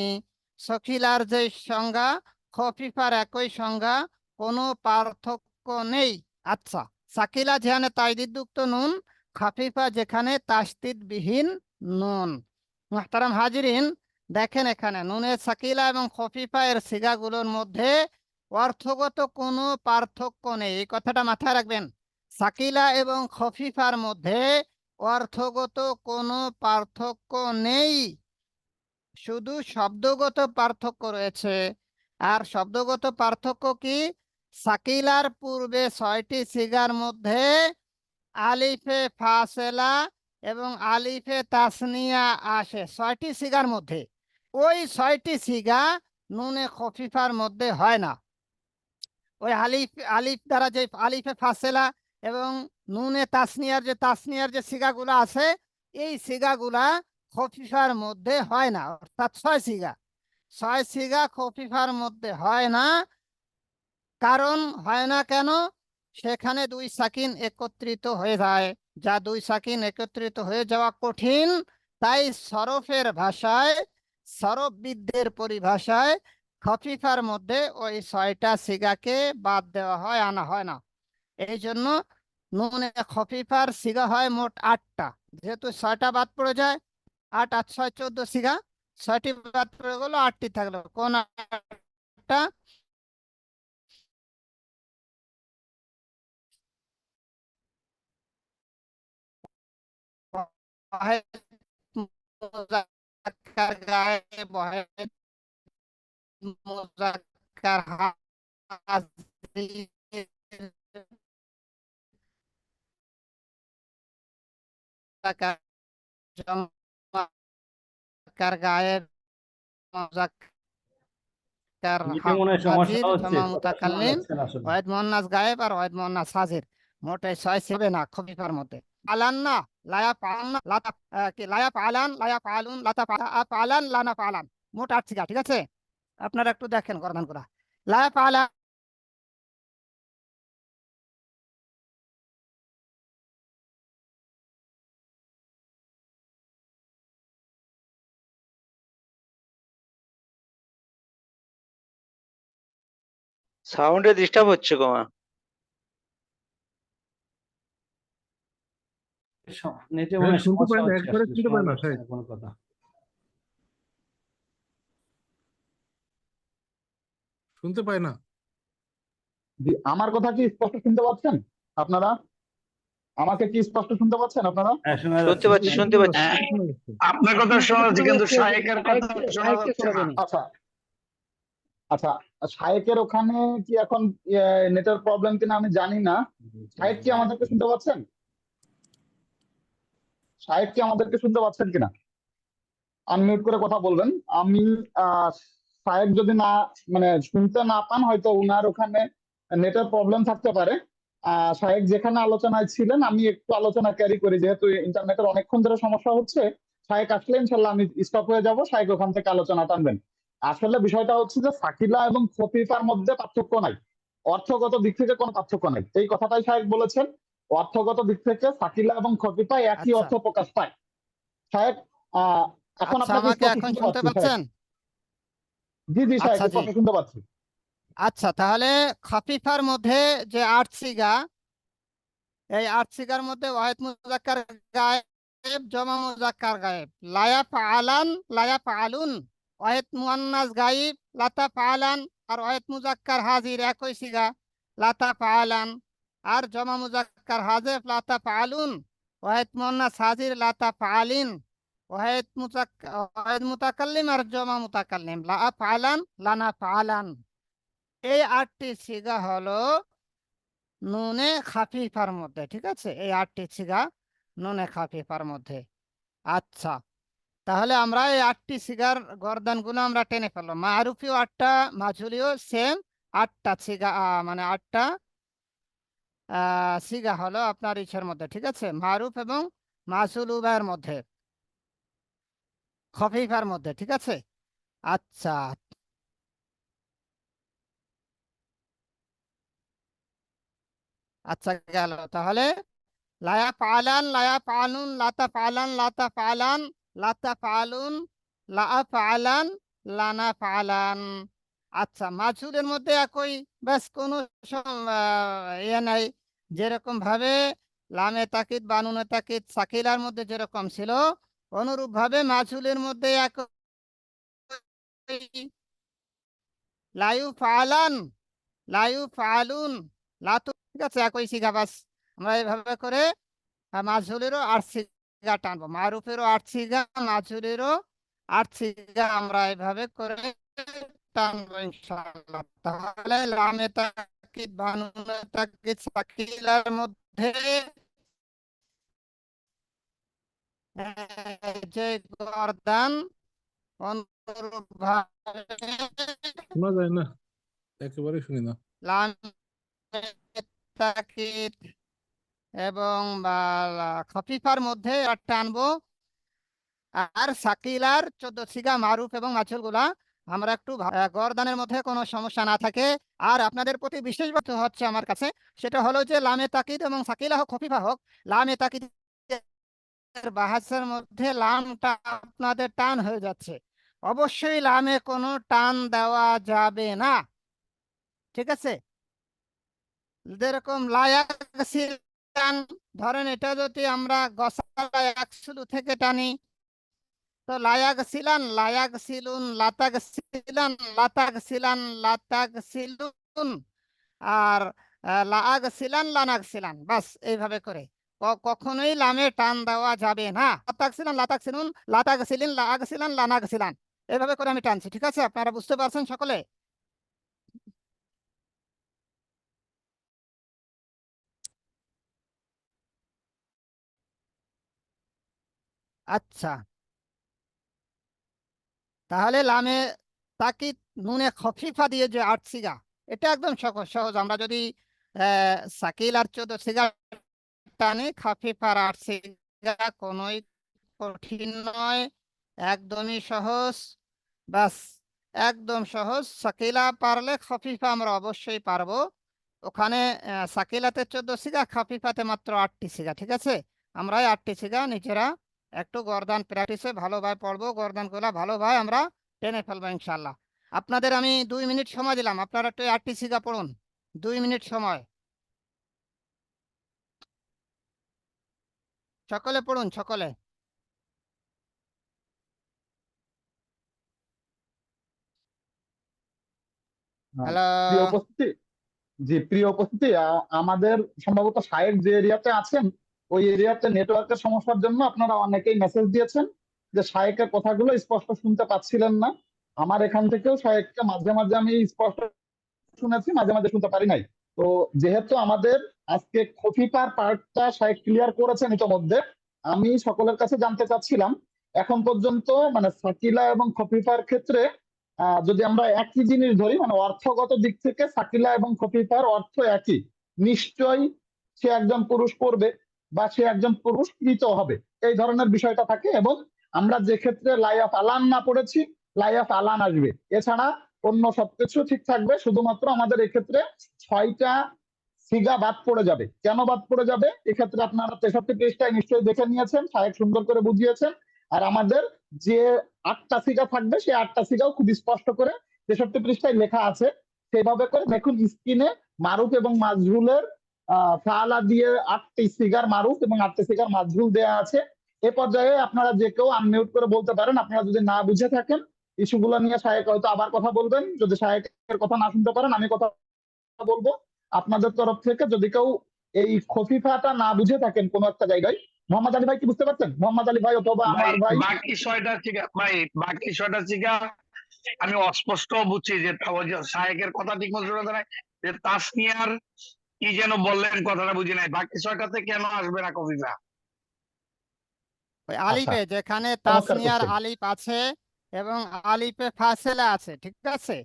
S6: সকিলার যে সংজ্ঞা, খফিফার একই সংজ্ঞা, কোনো পার্থক্য নেই। আচ্ছা, সাকিলা যেখানে তাসদিদযুক্ত নুন, খাফিফা যেখানে তাসদিদ বিহীন নুন। মুহতারাম হাজিরিন, দেখেন এখানে নুনে সাকিলা এবং খফিফা এর সিগাগুলোর মধ্যে অর্থগত কোনো পার্থক্য নেই। এই কথাটা মাথায় রাখবেন। সাকিলা এবং খফিফার মধ্যে অর্থগত কোনো পার্থক্য নেই, শুধু শব্দগত পার্থক্য রয়েছে। আর শব্দগত পার্থক্য কি? সাকিলার পূর্বে 6টি সিগার মধ্যে আলিফে ফাসেলা এবং আলিফে তাসনিয়া আসে। 6টি সিগার মধ্যে ওই 6টি সিগা নুনে খফিফার মধ্যে হয় না। ওই আলিফ দ্বারা যে আলিফে ফাসেলা এবং নুনে তাসনিয়ার যে সিগাগুলো আছে, এই সিগাগুলা খফিফার মধ্যে হয় না। অর্থাৎ 6 সিগা খফিফার মধ্যে হয় না। কারণ হয় না কেন? সেখানে 2 সাকিন একত্রিত হয়ে যায়, যা 2 সাকিন একত্রিত হয়ে যাওয়া কঠিন। তাই সরফের ভাষায়, সরফবিদদের পরিভাষায় খফিফার মধ্যে ওই 6টা সিগাকে বাদ দেওয়া হয়, আনা হয় না। এই জন্য নুনে খফিফার সিগা হয় মোট 8টা। যেহেতু 6টা বাদ পড়ে যায়, 8 8 6 14 সিগা, 6টি বাদ পড়ে গেল, 8টি থাকলো। কোন 8টা? ওয়াহেদ মুযাক্কার গায়েব, ওয়াহেদ মুযাক্কার হাজির, মুযাক্কার জমাকার গায়েব, মুযাক্কার
S3: মিটে মনে হয় সমস্যা
S6: হাজির,
S3: হচ্ছে,
S6: জমা
S3: কথা শোনা
S6: মুতাকাল্লিম,
S3: যাচ্ছে না আসলে।
S6: ওয়াহেদ মুয়ান্নাস গায়েব আর ওয়াহেদ মুয়ান্নাস হাজির। মোট এই 6 হবে না খফিফার মধ্যে। আলান্না লায়া পালান্না লাতা কি লায়া পালান লায়া পালুন লাতা পালান লানা পালান, মোট 8 সিগা। ঠিক আছে? আপনারা একটু দেখেন গর্দান করা। লায়া পালান
S9: সাউন্ডে ডিস্টার্ব হচ্ছে গো মা।
S3: নেটে মনে হয়
S7: শুনতে
S3: সমস্যা
S7: পাই না,
S3: হচ্ছে,
S7: একবারে
S3: আসলে
S7: শুনতে
S3: শোনা
S7: পাই না
S3: যাচ্ছে
S7: সাহেব।
S3: না কোনো কথা।
S7: শুনতে পাই না।
S1: আমার কথা কি স্পষ্ট শুনতে পাচ্ছেন আপনারা? আমাকে কি স্পষ্ট শুনতে পাচ্ছেন আপনারা?
S3: হ্যাঁ, শোনা
S9: শুনতে
S3: যাচ্ছে।
S9: পাচ্ছি, শুনতে পাচ্ছি।
S8: হ্যাঁ, আপনার কথা শোনা যাচ্ছে কিন্তু শায়েকের কথা শোনা যাচ্ছে না।
S1: আচ্ছা আচ্ছা, শায়েকের ওখানে কি এখন নেটের প্রবলেম কিনা আমি জানি না। শায়েক কি আমাদেরকে শুনতে পাচ্ছেন? শায়েক কি আমাদেরকে শুনতে পাচ্ছেন কিনা? আনমিউট করে কথা বলবেন। আমি শায়েক যদি না মানে শুনতে না পান, হয়তো উনার ওখানে নেটের প্রবলেম থাকতে পারে। শায়েক যেখানে আলোচনায় ছিলেন আমি একটু আলোচনা ক্যারি করি, যেহেতু ইন্টারনেটের অনেকক্ষণ ধরে সমস্যা হচ্ছে। শায়েক আসলে ইনশাল্লাহ আমি স্টপ হয়ে যাব, শায়েক ওখান থেকে আলোচনা টানবেন। আসলে বিষয়টা হচ্ছে যে সাকিলা এবং খফিফার মধ্যে পার্থক্য নাই, অর্থগত দিক থেকে কোনো পার্থক্য নাই, এই কথাটাই শায়েক বলেছেন। অর্থগত দিক থেকে সাকিলা এবং খফিফা একই
S6: আচ্ছা
S1: অর্থ প্রকাশ পায়। শায়েক এখন
S6: আচ্ছা,
S1: আপনাকে
S6: আমাকে
S1: স্পষ্ট
S6: এখন
S1: শুনতে
S6: শুনতে
S1: পাচ্ছি শায়েক।
S6: পাচ্ছেন?
S1: জি জি শায়েক
S6: আচ্ছা জি,
S1: স্পষ্ট শুনতে পাচ্ছি।
S6: আচ্ছা তাহলে খফিফার মধ্যে যে 8 সিগা, এই 8 সিগার মধ্যে ওয়াহিদ মুজাক্কার গায়েব, জমা মুজাক্কার গায়েব, লায়া ফাআলান, লায়া ফাআলুন, ওয়াহিদ মুয়ান্নাস গায়েব, লাতা ফাআলান, আর ওয়াহিদ মুজাক্কার হাজির একই সিগা, লাতা ফাআলান, আর জমা মুজাক্কার হাজেফ, লাতা ফাআলুন, ওয়াহিদ মুয়ান্নাস হাজির, লাতা ফাআলিন, ওয়াহিদ মুতাকাল্লিম আর জমা মুতাকাল্লিম, লা ফাআলান, লানা ফাআলান। এই 8টি সিগা হলো নুনে খাফিফার মধ্যে, ঠিক আছে? এই 8টি সিগা নুনে খাফিফার মধ্যে। আচ্ছা, তাহলে আমরা এই 8টি সিগার গর্দানগুলো আমরা টেনে ফেললাম। মারুফিও 8টা, মাঝুলিও সেম 8টা সিগা, মানে 8টা সিগা হলো আপনার ইসের মধ্যে, ঠিক আছে? মারুফ এবং মাসুল উভয়ের মধ্যে, খফিফার মধ্যে, ঠিক আছে? আচ্ছা আচ্ছা, গেল তাহলে। লায়া ফালান, লায়া ফালুন, লাতা ফালান, লাতা ফালান, লাতা ফালুন, লা ফালান, লানা ফালান। আচ্ছা, মাঝুলের মধ্যে একই, ব্যাস কোনো ইয়ে নাই। যেরকম ভাবে লামে তাকিদ, বানুনে তাকিদ, সাকিলার মধ্যে যেরকম ছিল, অনুরূপ ভাবে মাঝুলের মধ্যে একই, লায়ু ফালান, লায়ু ফালুন, লাতু, ঠিক আছে? একই শিখা, বাস আমরা এইভাবে করে মাঝুলেরও 8 সিগা টানবো, মারুফেরও 8 সিগা, মাঝুলেরও 8 সিগা, আমরা এইভাবে করে টানবো ইনশাআল্লাহ। তাহলে লামে তাকিদ, বানুনে তাকিদ, সাকিলার মধ্যে যে গর্দান অনুরূপ ভাবে
S7: শোনা যায় না, একেবারে শুনি না।
S6: লামে তাকিদ এবং খফিফার মধ্যে টানবো। আর সাকিলার 14 সিগা মারুফ এবং মাছুল গুলা আমরা একটু গর্দানের মধ্যে কোনো সমস্যা না থাকে। আর আপনাদের প্রতি বিশেষ কথা হচ্ছে আমার কাছে, সেটা হলো যে লামে তাকিদ এবং সাকিলা হোক খফিফা হোক, লামে তাকিদ বাহাসের মধ্যে লামটা আপনাদের টান হয়ে যাচ্ছে, অবশ্যই লামে কোনো টান দেওয়া যাবে না, ঠিক আছে? যেরকম লায়াগসিলান, ধরেন এটা যদি আমরা গসালা একসুলু থেকে টানি, তো লায়াগসিলান, লায়াগসিলুন, লাতাগসিলান, লাতাগসিলান, লাতাগসিলুন, আর লাআগসিলান, লানাগসিলান, বাস এইভাবে করে কখনোই লামে টান দেওয়া যাবে না। লাতাগসিলান, লাতাগসিলুন, লাতাগসিলিন, লাআগসিলান, লানাগসিলান, এইভাবে করে আমি টানছি, ঠিক আছে? আপনারা বুঝতে পারছেন সকলে? আচ্ছা, তাহলে লামে তাকিদ নুনে খফিফা দিয়ে যে 8 সিগা, এটা একদম সহজ। আমরা যদি সাকিল আর 14 সিগা টানি, খফিফার 8 সিগা, কোনোই কঠিন নয়, একদমই সহজ, বাস একদম সহজ। সাকিলা পারলে খফিফা আমরা অবশ্যই পারবো। ওখানে সাকিলাতে 14 সিগা, খফিফাতে মাত্র 8টি সিগা, ঠিক আছে? আমরা 8টি সিগা নিজেরা একটু গর্দান প্র্যাকটিসে ভালোভাবে পড়বো, গর্দান গুলা ভালোভাবে আমরা টেনে ফেলবো ইনশাল্লাহ। আপনাদের আমি 2 মিনিট সময় দিলাম, আপনারা একটু 8টি সিগা পড়ুন, 2 মিনিট সময়, সকলে পড়ুন, সকলে। হ্যালো,
S1: প্রিয় উপস্থিতি, জি প্রিয় উপস্থিতি, আমাদের সম্ভবত শায়েক যে এরিয়াতে আছেন ওই এরিয়াতে নেটওয়ার্কের সমস্যার জন্য আপনারা অনেকেই মেসেজ দিয়েছেন যে শায়েকের কথাগুলো স্পষ্ট শুনতে পাচ্ছিলেন না। আমার এখান থেকেও শায়েককে মাঝে মাঝে আমি স্পষ্ট শুনেছি, মাঝে মাঝে শুনতে পারি নাই। তো যেহেতু আমাদের আজকে খফিফার পার্টটা শায়েক ক্লিয়ার করেছেন ইতোমধ্যে, আমি সকলের কাছে জানতে চাচ্ছিলাম এখন পর্যন্ত মানে সাকিলা এবং খফিফার ক্ষেত্রে যদি আমরা একই জিনিস ধরি, মানে অর্থগত দিক থেকে সাকিলা এবং খফিফার অর্থ একই, নিশ্চয়ই সে একজন পুরুষ পড়বে বা সে একজন পুরস্কৃত হবে, এই ধরনের বিষয়টা থাকে। এবং আমরা যে ক্ষেত্রে লাইফ আলান না পড়েছি, লাইফ আলান আসবে, এছাড়া অন্য সবকিছু ঠিক থাকবে, শুধুমাত্র আমাদের এক্ষেত্রে 6টা সিগা বাদ পড়ে যাবে। কেন বাদ পড়ে যাবে এক্ষেত্রে আপনারা 63 পৃষ্ঠায় নিশ্চয়ই দেখে নিয়েছেন, সাহেব সুন্দর করে বুঝিয়েছেন। আর আমাদের যে 8টা সিগা থাকবে সেই 8টা সিগাও খুব স্পষ্ট করে 63 পৃষ্ঠায় লেখা আছে। সেভাবে করে দেখুন স্ক্রিনে মারুফ এবং মাজহুলের ফাআলা দিয়ে 8টি সিগার মারুফ এবং 8টি সিগার মাজহুল দেয়া আছে। এ পর্যায়ে আপনারা যে কেউ আনমিউট করে বলতে পারেন আপনারা যদি না বুঝে থাকেন। ইস্যুগুলো নিয়ে শায়েক হয়তো আবার কথা বলবেন, যদি শায়েকের কথা না শুনতে পারেন আমি কথা বলবো। আপনাদের তরফ থেকে যদি কেউ এই খফিফাটা না বুঝে থাকেন কোনো একটা জায়গায়, মোহাম্মদ আলী ভাই কি বুঝতে পারছেন? মোহাম্মদ আলী ভাই অথবা আমার ভাই
S8: বাকি 6টা চিকা ভাই, বাকি 6টা চিকা আমি অস্পষ্ট বুঝছি, যে শায়েকের কথা ঠিক মতো শোনা যায় নাই, যে তাসনিয়ার কি যেন বললেন কথাটা বুঝি নাই, বাকি 6টাতে কেন আসবে না কবিতা?
S6: ওই
S1: আচ্ছা,
S6: আলিফে যেখানে
S1: চমৎকার
S6: তাসনিয়ার
S1: কোশ্চেন।
S6: আলিফ আছে এবং আলিফে ফাসেলা আছে, ঠিক আছে,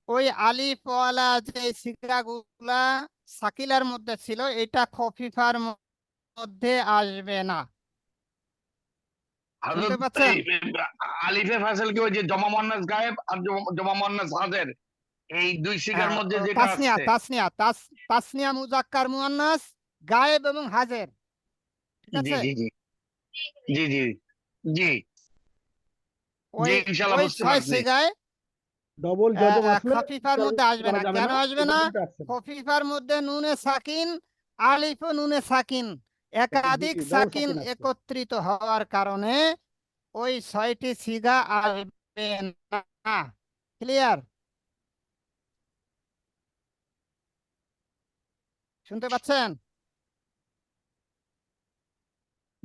S6: ওই আলিফওয়ালা যে সিগরাগুলা সাকিলার মধ্যে ছিল এটা খফিফার মধ্যে আসবে না। শুনতে
S8: হযরত
S6: পাচ্ছেন?
S8: আলিফে ফাসল কি ওই যে জমা মুয়ান্নাস গায়েব আর জমা মুয়ান্নাস হাজির, এই দুই সিগার
S6: হ্যাঁ,
S8: মধ্যে যেটা
S6: তাসনিয়া
S8: আসছে?
S6: তাসনিয়া তাসনিয়া মুজাক্কার মুয়ান্নাস গায়েব এবং হাজের, ঠিক
S8: জি
S6: আছে,
S8: জি জি জি জি জি
S6: ওই
S8: জি ইনশাআল্লাহ
S6: ওই
S8: বুঝতে
S6: 6
S8: পারছি।
S6: সিগায়
S5: ডবল যজম আসলে
S6: খফিফার মধ্যে আসবে
S5: করা
S6: না।
S5: যাবে
S6: কেন
S5: না,
S6: আসবে
S5: এটা
S6: না?
S5: দুটো অ্যাকশন।
S6: খফিফার মধ্যে নুনে সাকিন, আলিফ ও নুনে সাকিন, একাধিক
S5: ডবল
S6: সাকিন
S5: সাকিন আসছে।
S6: একত্রিত হওয়ার কারণে ওই 6টি সিগা আসবে না। ক্লিয়ার? শুনতে পাচ্ছেন?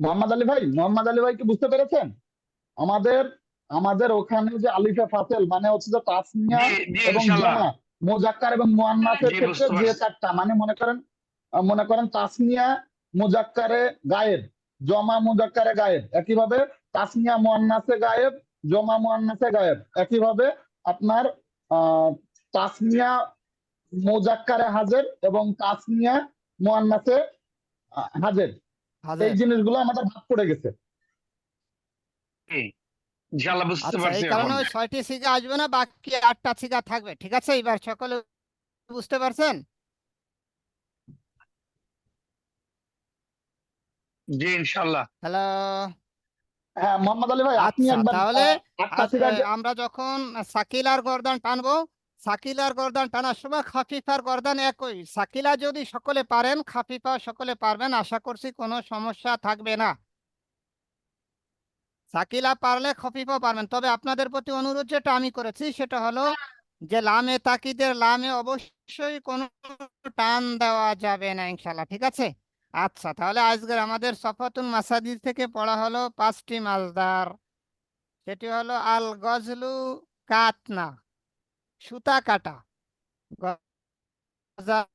S1: মোহাম্মদ আলী ভাই কি বুঝতে পেরেছেন? আমাদের আমাদের ওখানে যে আলিফে ফাসেল মানে হচ্ছে যে তাসনিয়া
S8: জি জি
S1: এবং
S8: ইনশাআল্লাহ,
S1: জমা, মুজাক্কার এবং মুয়ান্নাসের
S8: জি
S1: ক্ষেত্রে
S8: বুঝতে
S1: যে
S8: পারছি।
S1: 4টা, মানে মনে করেন তাসনিয়া মুজাক্কারে গায়েব, জমা মুজাক্কারে গায়েব, একইভাবে তাসনিয়া মুয়ান্নাসে গায়েব, জমা মুয়ান্নাসে গায়েব, একইভাবে আপনার তাসনিয়া মুজাক্কারে হাজের এবং তাসনিয়া মুয়ান্নাসে হাজের, এই
S6: হাজের।
S1: জিনিসগুলো আমাদের ভাগ পড়ে গেছে।
S8: জি, ইনশাআল্লাহ বুঝতে
S6: আচ্ছা,
S8: পারছি
S6: এই কারণে
S8: এখন।
S6: ওই 6টি সিগা আসবে না, বাকি 8টা সিগা থাকবে, ঠিক আছে? এবার সকলে বুঝতে পারছেন?
S8: জি ইনশাআল্লাহ।
S6: হ্যালো।
S1: হ্যাঁ মোহাম্মদ আলী ভাই আপনি
S6: আচ্ছা,
S1: একবার
S6: তাহলে
S1: আটটা সিগার
S6: আমরা যখন সাকিলার গর্দান টানবো, সাকিলার গর্দান টানার সময় খাফিফার গর্দান একই। সাকিলা যদি সকলে পারেন, খাফিফা সকলে পারবেন, আশা করছি কোনো সমস্যা থাকবে না। সাকিলা পারলে খফিফা পারবেন, তবে আপনাদের প্রতি অনুরোধ যেটা আমি করেছি সেটা হলো যে লামে তাকিদের লামে অবশ্যই কোনো টান দেওয়া যাবে না, ইনশাল্লাহ, ঠিক আছে? আচ্ছা, তাহলে আজকের আমাদের সফাতুল মাসাজিদ থেকে পড়া হলো 5টি মাসদার। সেটি হলো আল গজলু কাতনা, সুতা কাটা, গজালা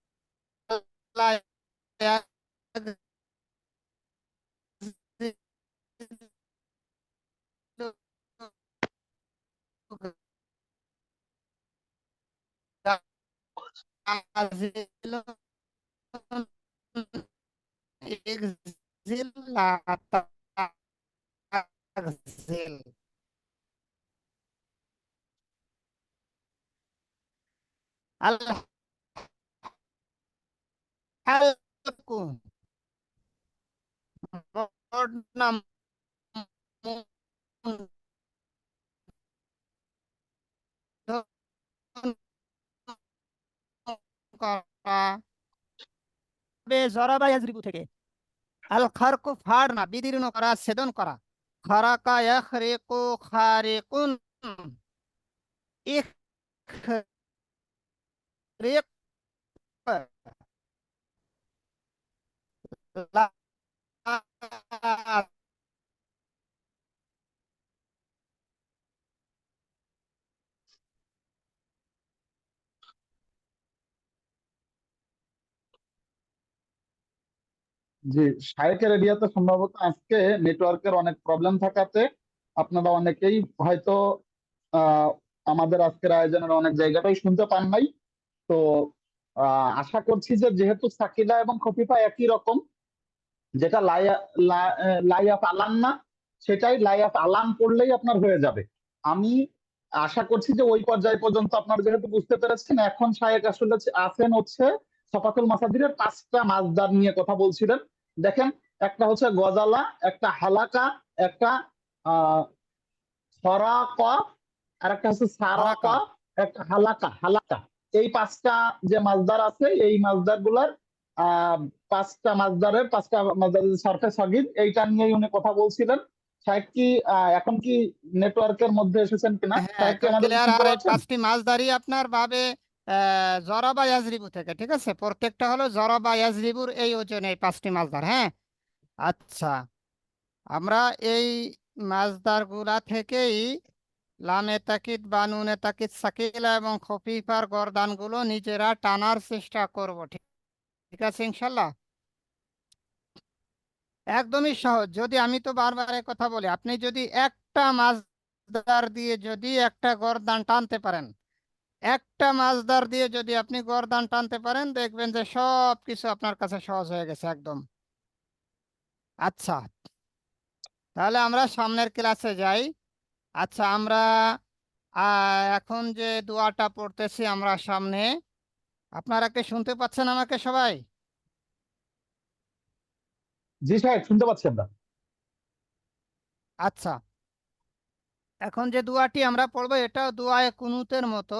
S6: থেকে আল খারকু ফাড় না, বিদীর্ণ করা, ছেদন করা। খারাকা ইয়াখরিকু খারিকুন, ইখরিক, লা
S1: জি, শায়েকের এরিয়াতে সম্ভবত আজকে নেটওয়ার্কের অনেক প্রবলেম থাকাতে আপনারা অনেকেই হয়তো আমাদের আজকের আয়োজনের অনেক জায়গাটাই শুনতে পান নাই। তো আশা করছি যে যেহেতু সাকিলা এবং খফিফা একই রকম, যেটা লাইয়াফ আলান না, সেটাই লাইয়াফ আলান পড়লেই আপনার হয়ে যাবে। আমি আশা করছি যে ওই পর্যায় পর্যন্ত আপনার যেহেতু বুঝতে পেরেছেন। এখন শায়েক আসলে আছেন হচ্ছে সফাতুল মাসাদিরের 5টা মাসদার নিয়ে কথা বলছিলেন। দেখেন, একটা হচ্ছে গজালা, একটা হালাকা, একটা আহ সরাকা, আর একটা হচ্ছে সারাকা,
S6: হারাকা।
S1: একটা হালাকা। হালাকা, এই 5টা যে মাসদার আছে, এই মাসদার গুলার আহ 5টা মাসদারের সরফে সগীর, এইটা নিয়েই উনি কথা বলছিলেন। শাহেদ কি এখন কি নেটওয়ার্কের মধ্যে এসেছেন কিনা?
S6: হ্যাঁ,
S1: শাহেদ কি
S6: এখন
S1: আমাদের
S6: ক্লিয়ার।
S1: শুনতে
S6: আর এই
S1: পাচ্ছেন?
S6: 5টি মাসদারি আপনার ভাবে জরাবা ইয়াজরিবু থেকে, ঠিক আছে? প্রত্যেকটা হলো জরাবা ইয়াজরিবুর এই ওজনে এই 5টি মাসদার। হ্যাঁ, আচ্ছা, আমরা এই মাসদার গুলা থেকেই লামে তাকিদ বা নুনে তাকিদ সাকিলা এবং খফিফার গর্দানগুলো নিজেরা টানার চেষ্টা করব। ঠিক ঠিক আছে ইনশাল্লাহ। একদমই সহজ। যদি আমি তো বারবার এ কথা বলি, আপনি যদি একটা মাসদার দিয়ে যদি একটা গর্দান টানতে পারেন, একটা মাসদার দিয়ে যদি আপনি গর্দান টানতে পারেন, দেখবেন যে সব কিছু আপনার কাছে সহজ হয়ে গেছে একদম। আচ্ছা, তাহলে আমরা সামনের ক্লাসে যাই। আচ্ছা, আমরা এখন যে দোয়াটা পড়তেছি আমরা সামনে, আপনারা কি শুনতে পাচ্ছেন আমাকে সবাই?
S1: জি সাহেব, শুনতে পাচ্ছি আমরা।
S6: আচ্ছা, এখন যে দোয়াটি আমরা পড়বো এটাও দোয়ায়ে কুনুতের মতো।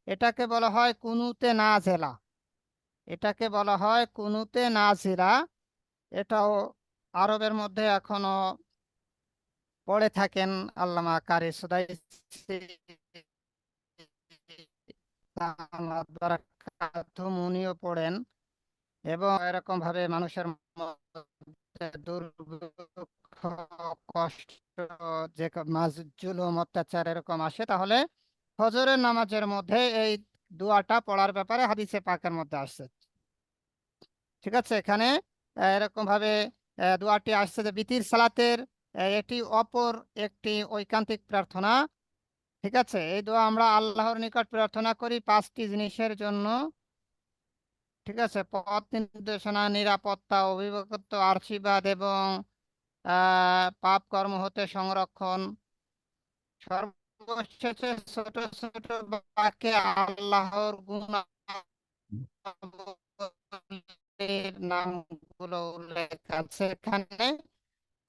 S6: এটাকে বলা হয় কুনুতে নাজেলা। এটাকে বলা হয় কুনুতে নাজিলা। এটাও আরবের মধ্যে এখনো পড়ে থাকেন আল্লামা কারি সুদাইসি উনিও পড়েন। এবং এরকম ভাবে মানুষের মধ্যে দুর্ভিক্ষ, কষ্ট, যে জুলুম অত্যাচার এরকম আসে, তাহলে ফজরের নামাজের মধ্যে এই দোয়াটা পড়ার ব্যাপারে হাদিসে পাকের মধ্যে আসছে। ঠিক আছে, এখানে এরকম ভাবে দোয়াটি আসছে যে বিতির সালাতের এটি অপর একটি ঐকান্তিক প্রার্থনা। ঠিক আছে, এই দোয়া আমরা আল্লাহর নিকট প্রার্থনা করি 5টি জিনিসের জন্য। ঠিক আছে, পথ নির্দেশনা, নিরাপত্তা, অভিভাবকত্ব, আশীর্বাদ এবং পাপ কর্ম হতে সংরক্ষণ। সর্বশেষে ছোট ছোট বাক্যে আল্লাহর গুণাবলীর নামগুলো উল্লেখ আছে এখানে।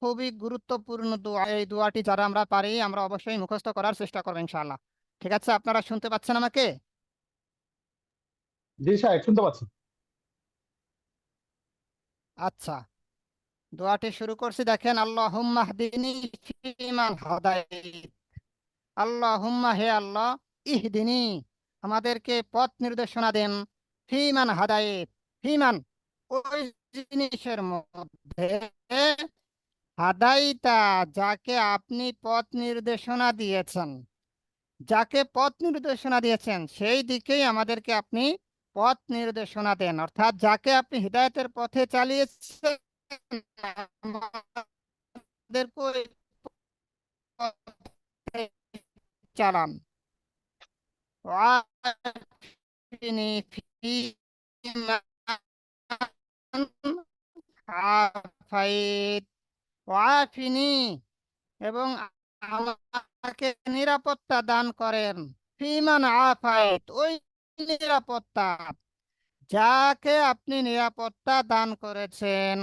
S6: খুবই গুরুত্বপূর্ণ দোয়া। এই দোয়াটি যারা আমরা পারি আমরা অবশ্যই মুখস্থ করার চেষ্টা করবো ইনশাআল্লাহ। ঠিক আছে, আপনারা শুনতে পাচ্ছেন আমাকে?
S1: জি সাহেব, শুনতে পাচ্ছি।
S6: আচ্ছা, দোয়াটি শুরু করছি। দেখেন, আল্লাহুম্মা হদিনি ফিমান হাদাইত। আল্লাহুম্মা, হে আল্লাহ, ইহদিনি, আমাদেরকে পথ নির্দেশনা দেন। ফিমান হাদাইত, ফিমান, ওই জিনিসের মধ্যে, হাদাইতা, যাকে আপনি পথ নির্দেশনা দিয়েছেন। যাকে পথ নির্দেশনা দিয়েছেন সেই দিকেই আমাদেরকে আপনি পথ নির্দেশনা দেন। অর্থাৎ যাকে আপনি হিদায়তের পথে চালিয়েছেন আমাদেরকে ওই পথে চালান। ওয়াফিনি ফিমা আফাইত, ওয়াফিনি, এবং আমাকে নিরাপত্তা দান করেন। ফিমান আফাইত, ওই নিরাপত্তা, যাকে আপনি নিরাপত্তা দান করেছেন।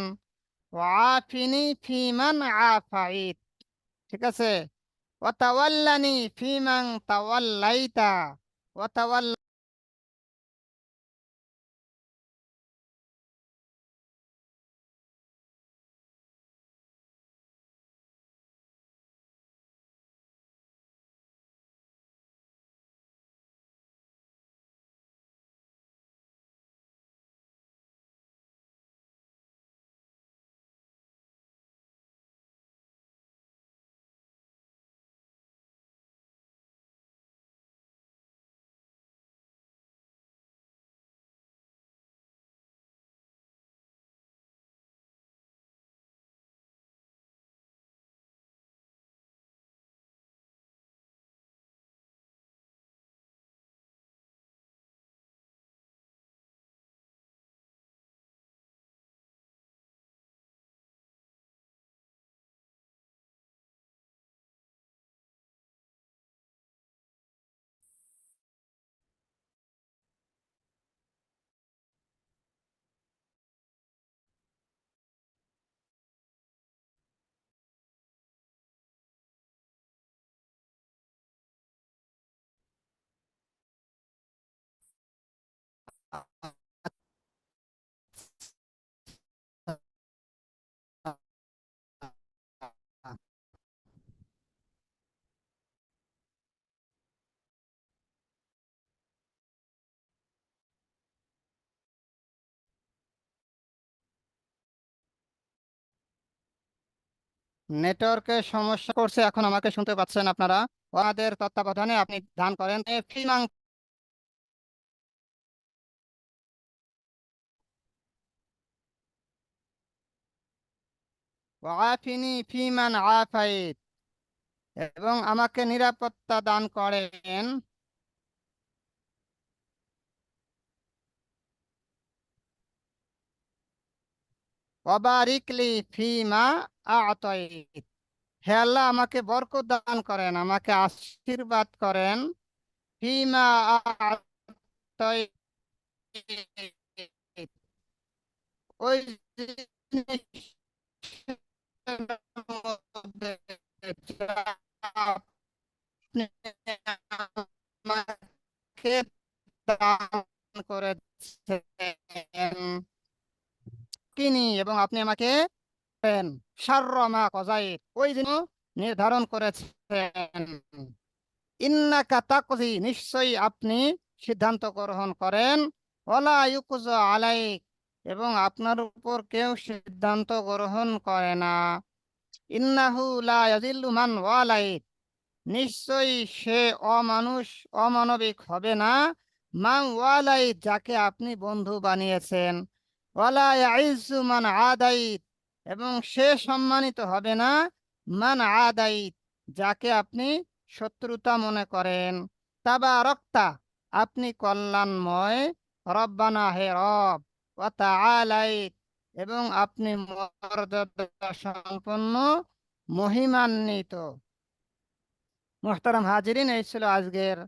S6: ওয়াফিনি ফিমান আফাইত। ঠিক আছে, ওয়াতাওয়াল্লানি ফিমান তাওয়াল্লাইতা, ওয়াতাওয়াল্লা নেটওয়ার্কের সমস্যা করছে, এখন আমাকে শুনতে পাচ্ছেন আপনারা? ওনাদের তত্ত্বাবধানে আপনি ধ্যান করেন। ফিমাং ওয়াফিনি ফিমান আফাইত, এবং আমাকে নিরাপত্তা দান করেন ওয়াবারিকলি ফিমা আতাইত। হে আল্লাহ, আমাকে বরকত দান করেন, আমাকে আশীর্বাদ করেন ফিমা আতাইত, ওই জিনিসের মধ্যে যা আপনি আমাকে দান করেছেন, কিনি, এবং আপনি আমাকে শাররমা কজাইত, ওই জিনিস নির্ধারণ করেছেন। ইন্নাকা তাকজি, নিশ্চয়ই আপনি সিদ্ধান্ত গ্রহণ করেন, ওয়ালা ইউকজা আলাইক, এবং আপনার উপর কেউ সিদ্ধান্ত গ্রহণ করে না। ইন্নাহু লা ইয়াযিল্লু মান ওয়ালাইত, নিশ্চয়ই সে অমানবিক হবে না, মান ওয়ালাইত, যাকে আপনি বন্ধু বানিয়েছেন, ওয়ালা ইয়াইজ্জু মান আদাইত, এবং সে সম্মানিত হবে না, মান আদাইত, যাকে আপনি শত্রুতা মনে করেন। তাবারাকতা, আপনি কল্যাণময়, রব্বানা, হে রব, ওয়া তাআলাইত, এবং আপনি মর্যাদা সম্পন্ন, মহিমান্বিত। মুহতারাম হাজিরিন, এই ছিল আজকের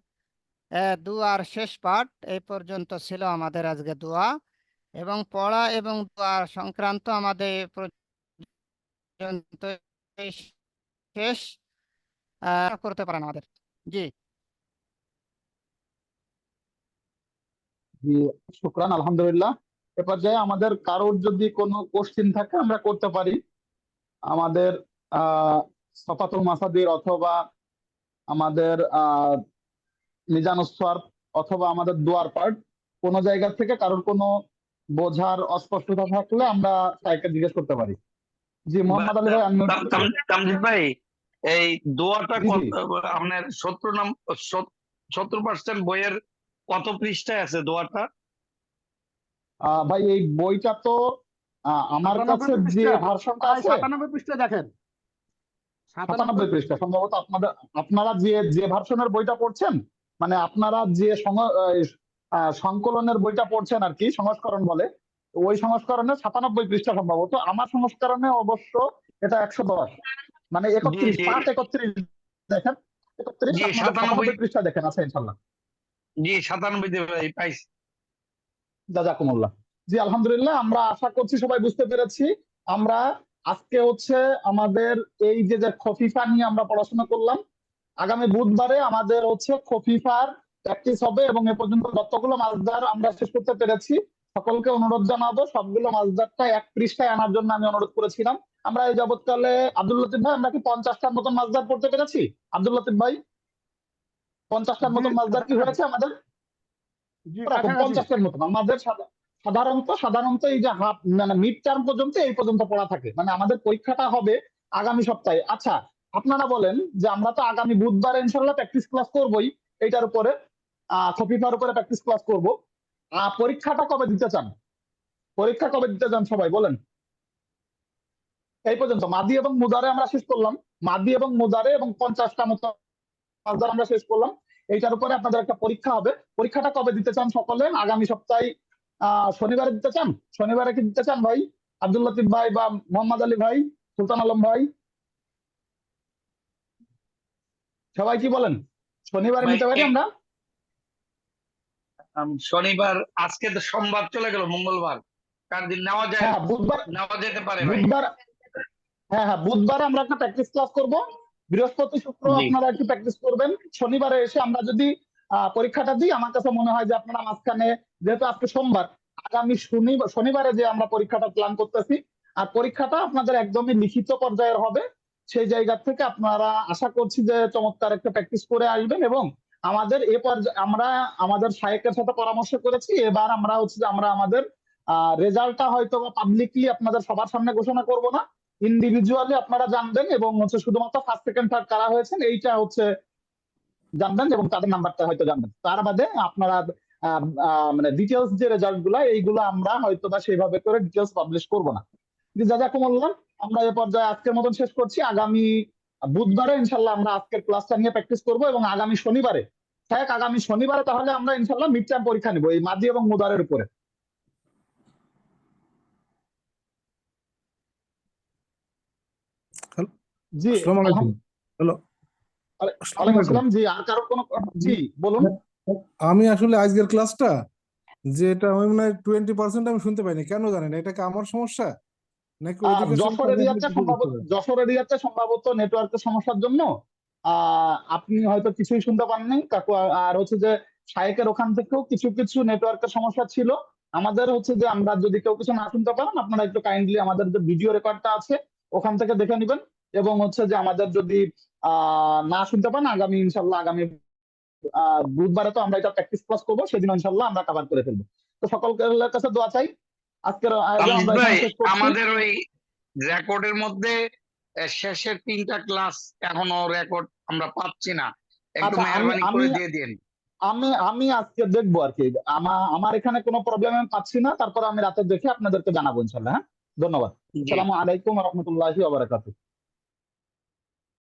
S6: দুয়ার শেষ পাঠ। এই পর্যন্ত ছিল আমাদের আজকে দোয়া এবং পড়া এবং দোয়ার সংক্রান্ত আমাদের এ পর্যন্ত শেষ করতে পারেন আমাদের। জি
S1: জি, শুকরান, আলহামদুলিল্লাহ। এ পর্যায়ে আমাদের কারোর যদি কোনো কোশ্চিন থাকে আমরা করতে পারি। আমাদের সফাতুল মাসাদির অথবা আমাদের মিজানুস সরফ অথবা আমাদের দোয়ার পাঠ, কোনো জায়গা থেকে কারোর কোনো বোঝার অস্পষ্টতা থাকলে আমরা তাকে জিজ্ঞেস করতে পারি। জি, মোহাম্মদ আলী ভাই, আমি
S8: তামজিদ ভাই, এই দোয়াটা
S1: জি, জি।
S8: আপনার 70% বইয়ের কত পৃষ্ঠায় আছে দোয়াটা?
S1: ভাই, এই বইটা তো আমার
S5: 97
S1: কাছে যে
S5: পৃষ্ঠা,
S1: ভার্সনটা
S5: ভাই,
S1: আছে
S5: 97 পৃষ্ঠা দেখেন,
S1: 97 পৃষ্ঠা সম্ভবত। আপনারা যে ভার্সনের বইটা পড়ছেন, মানে আপনারা যে সংকলনের বইটা পড়ছেন আর কি, সংস্করণ বলে, ওই সংস্করণে 97 পৃষ্ঠা সম্ভবত। আমার সংস্করণে অবশ্য এটা 110, মানে 31
S8: জি,
S1: পার্ট 31 দেখেন, 31
S8: জি,
S1: আপনাদের 97 পৃষ্ঠা দেখেন আছে ইনশাল্লাহ।
S8: জি, 97 ভাই পাইছি।
S1: জাযাকুমুল্লাহ। জি, আলহামদুলিল্লাহ, আমরা আশা করছি সবাই বুঝতে পেরেছি। আমরা আজকে হচ্ছে আমাদের এই যে খফিফা নিয়ে আমরা পড়াশোনা করলাম। আগামী বুধবারে আমাদের হচ্ছে খফিফার প্র্যাকটিস হবে এবং এ পর্যন্ত যতগুলো মাসদার আমরা শেষ করতে পেরেছি সকলকে অনুরোধ জানাবো সবগুলো মাসদারটা এক পৃষ্ঠায় আনার জন্য আমি অনুরোধ করেছিলাম। আমরা এই যাবৎকালে আব্দুল লতিফ ভাই, আমরা কি 50টার মতন মাসদার পড়তে পেরেছি? আব্দুল লতিফ ভাই, 50টার মতন মাসদার কি হয়েছে আমাদের?
S5: জি,
S1: ওরকম
S5: কাছাকাছি।
S1: 50টার মতন আমাদের সাধারণত এই যে হাফ মানে মিড টার্ম পর্যন্ত এই পর্যন্ত পড়া থাকে, মানে আমাদের পরীক্ষাটা হবে আগামী সপ্তাহে। আচ্ছা, আপনারা বলেন যে আমরা তো আগামী বুধবার ইনশাল্লাহ প্র্যাকটিস ক্লাস করবোই, এইটার উপরে খফিফার উপরে প্র্যাকটিস ক্লাস করব। পরীক্ষাটা কবে দিতে চান? পরীক্ষা কবে দিতে চান সবাই বলেন? এই পর্যন্ত মাদি এবং মুদারে আমরা শেষ করলাম, মাদি এবং মুদারে এবং 50টা মতো মাসদার আমরা শেষ করলাম। এইটার উপরে আপনাদের একটা পরীক্ষা হবে। পরীক্ষাটা কবে দিতে চান সকলে? আগামী সপ্তাহে শনিবারে দিতে চান? শনিবারে কি দিতে চান ভাই? আব্দুল লতিফ ভাই বা মোহাম্মদ আলী ভাই, সুলতান আলম ভাই, সবাই কি বলেন? শনিবারে
S8: ভাই,
S1: নিতে পারি আমরা?
S8: শনিবার, আজকে তো সোমবার চলে গেল, মঙ্গলবার, কার দিন নেওয়া যায়?
S1: হ্যাঁ, বুধবার।
S8: নেওয়া যেতে পারে ভাই।
S1: বুধবার, হ্যাঁ, বুধবারে আমরা একটা প্র্যাকটিস ক্লাস করব। বৃহস্পতি শুক্র
S8: জি।
S1: আপনারা একটু প্র্যাকটিস করবেন। শনিবারে এসে আমরা যদি পরীক্ষাটা দিই। আমার কাছে মনে হয় যে আপনারা মাঝখানে, যেহেতু আজকে সোমবার, আগামী শনিবারে যে আমরা পরীক্ষাটা প্ল্যান করতেছি, আর পরীক্ষাটা আপনাদের একদমই লিখিত পর্যায়ের হবে। সেই জায়গা থেকে আপনারা আশা করছি যে চমৎকার একটা প্র্যাকটিস করে আসবেন। এবং আমাদের এ পর্যায়ে আমরা আমাদের শায়েকের সাথে পরামর্শ করেছি, এবার আমরা হচ্ছে যে আমরা আমাদের রেজাল্টটা হয়তো পাবলিকলি আপনাদের সবার সামনে ঘোষণা করব না, ইন্ডিভিজুয়ালি আপনারা জানবেন, এবং হচ্ছে শুধুমাত্র ফার্স্ট সেকেন্ড থার্ড কারা হয়েছেন এইটা হচ্ছে জানবেন, এবং তাদের নাম্বারটা হয়তো জানবেন। তার বাদে আপনারা মানে ডিটেলস যে রেজাল্ট গুলা এইগুলো আমরা হয়তো বা সেইভাবে করে ডিটেলস পাবলিশ করব না। জাযাকুমুল্লাহ, আমরা এ পর্যায়ে আজকের মতন শেষ করছি। আগামী বুধবারে ইনশাল্লাহ আমরা আজকের ক্লাসটা নিয়ে প্র্যাকটিস করব, এবং আগামী শনিবারে তাহলে আমরা ইনশাল্লাহ মিড টার্ম পরীক্ষা নিব এই মাদি এবং মুদারের উপরে। জি,
S7: আসসালামু আলাইকুম। হ্যালো,
S1: ওয়ালাইকুম আসসালাম। জি, আর কারো কোনো, জি বলুন।
S7: আমি আসলে আজকের ক্লাসটা যেটা আমি মনে হয় 20% আমি শুনতে পাইনি, কেন জানেন? এটা কি আমার সমস্যা নাকি ওইদিকে
S1: যশোর এরিয়াতে সম্ভবত নেটওয়ার্কের সমস্যার জন্য আপনি হয়তো কিছুই শুনতে পাননি কাকু। আর হচ্ছে যে শায়েকের ওখান থেকেও কিছু কিছু নেটওয়ার্কের সমস্যা ছিল। আমাদের হচ্ছে যে আমরা যদি কেউ কিছু না শুনতে পারেন, আপনারা একটু কাইন্ডলি আমাদের যে ভিডিও রেকর্ডটা আছে ওখান থেকে দেখে নেবেন। এবং হচ্ছে যে আমাদের যদি না শুনতে পান, ইনশাল্লাহ আগামী বুধবারে তো আমরা এটা প্র্যাকটিস ক্লাস করবো, সেদিন ইনশাল্লাহ আমরা কভার করে ফেলবো। তো সকলের কাছে দোয়া চাই। আজকের আয়োজন আমরা এখানে শেষ করছি।
S8: আমাদের ওই রেকর্ডের মধ্যে শেষের 3টা ক্লাস এখনো রেকর্ড আমরা পাচ্ছি না, একটু মেহরবানি করে দিয়ে দিন।
S1: আমি আজকে দেখবো আর কি, আমার এখানে কোনো প্রবলেম আমি পাচ্ছি না, তারপর আমি রাতে দেখে আপনাদেরকে জানাবো ইনশাল্লাহ। হ্যাঁ, ধন্যবাদ। আসসালামু আলাইকুম ওয়া রাহমাতুল্লাহি ওয়া বারাকাতুহু।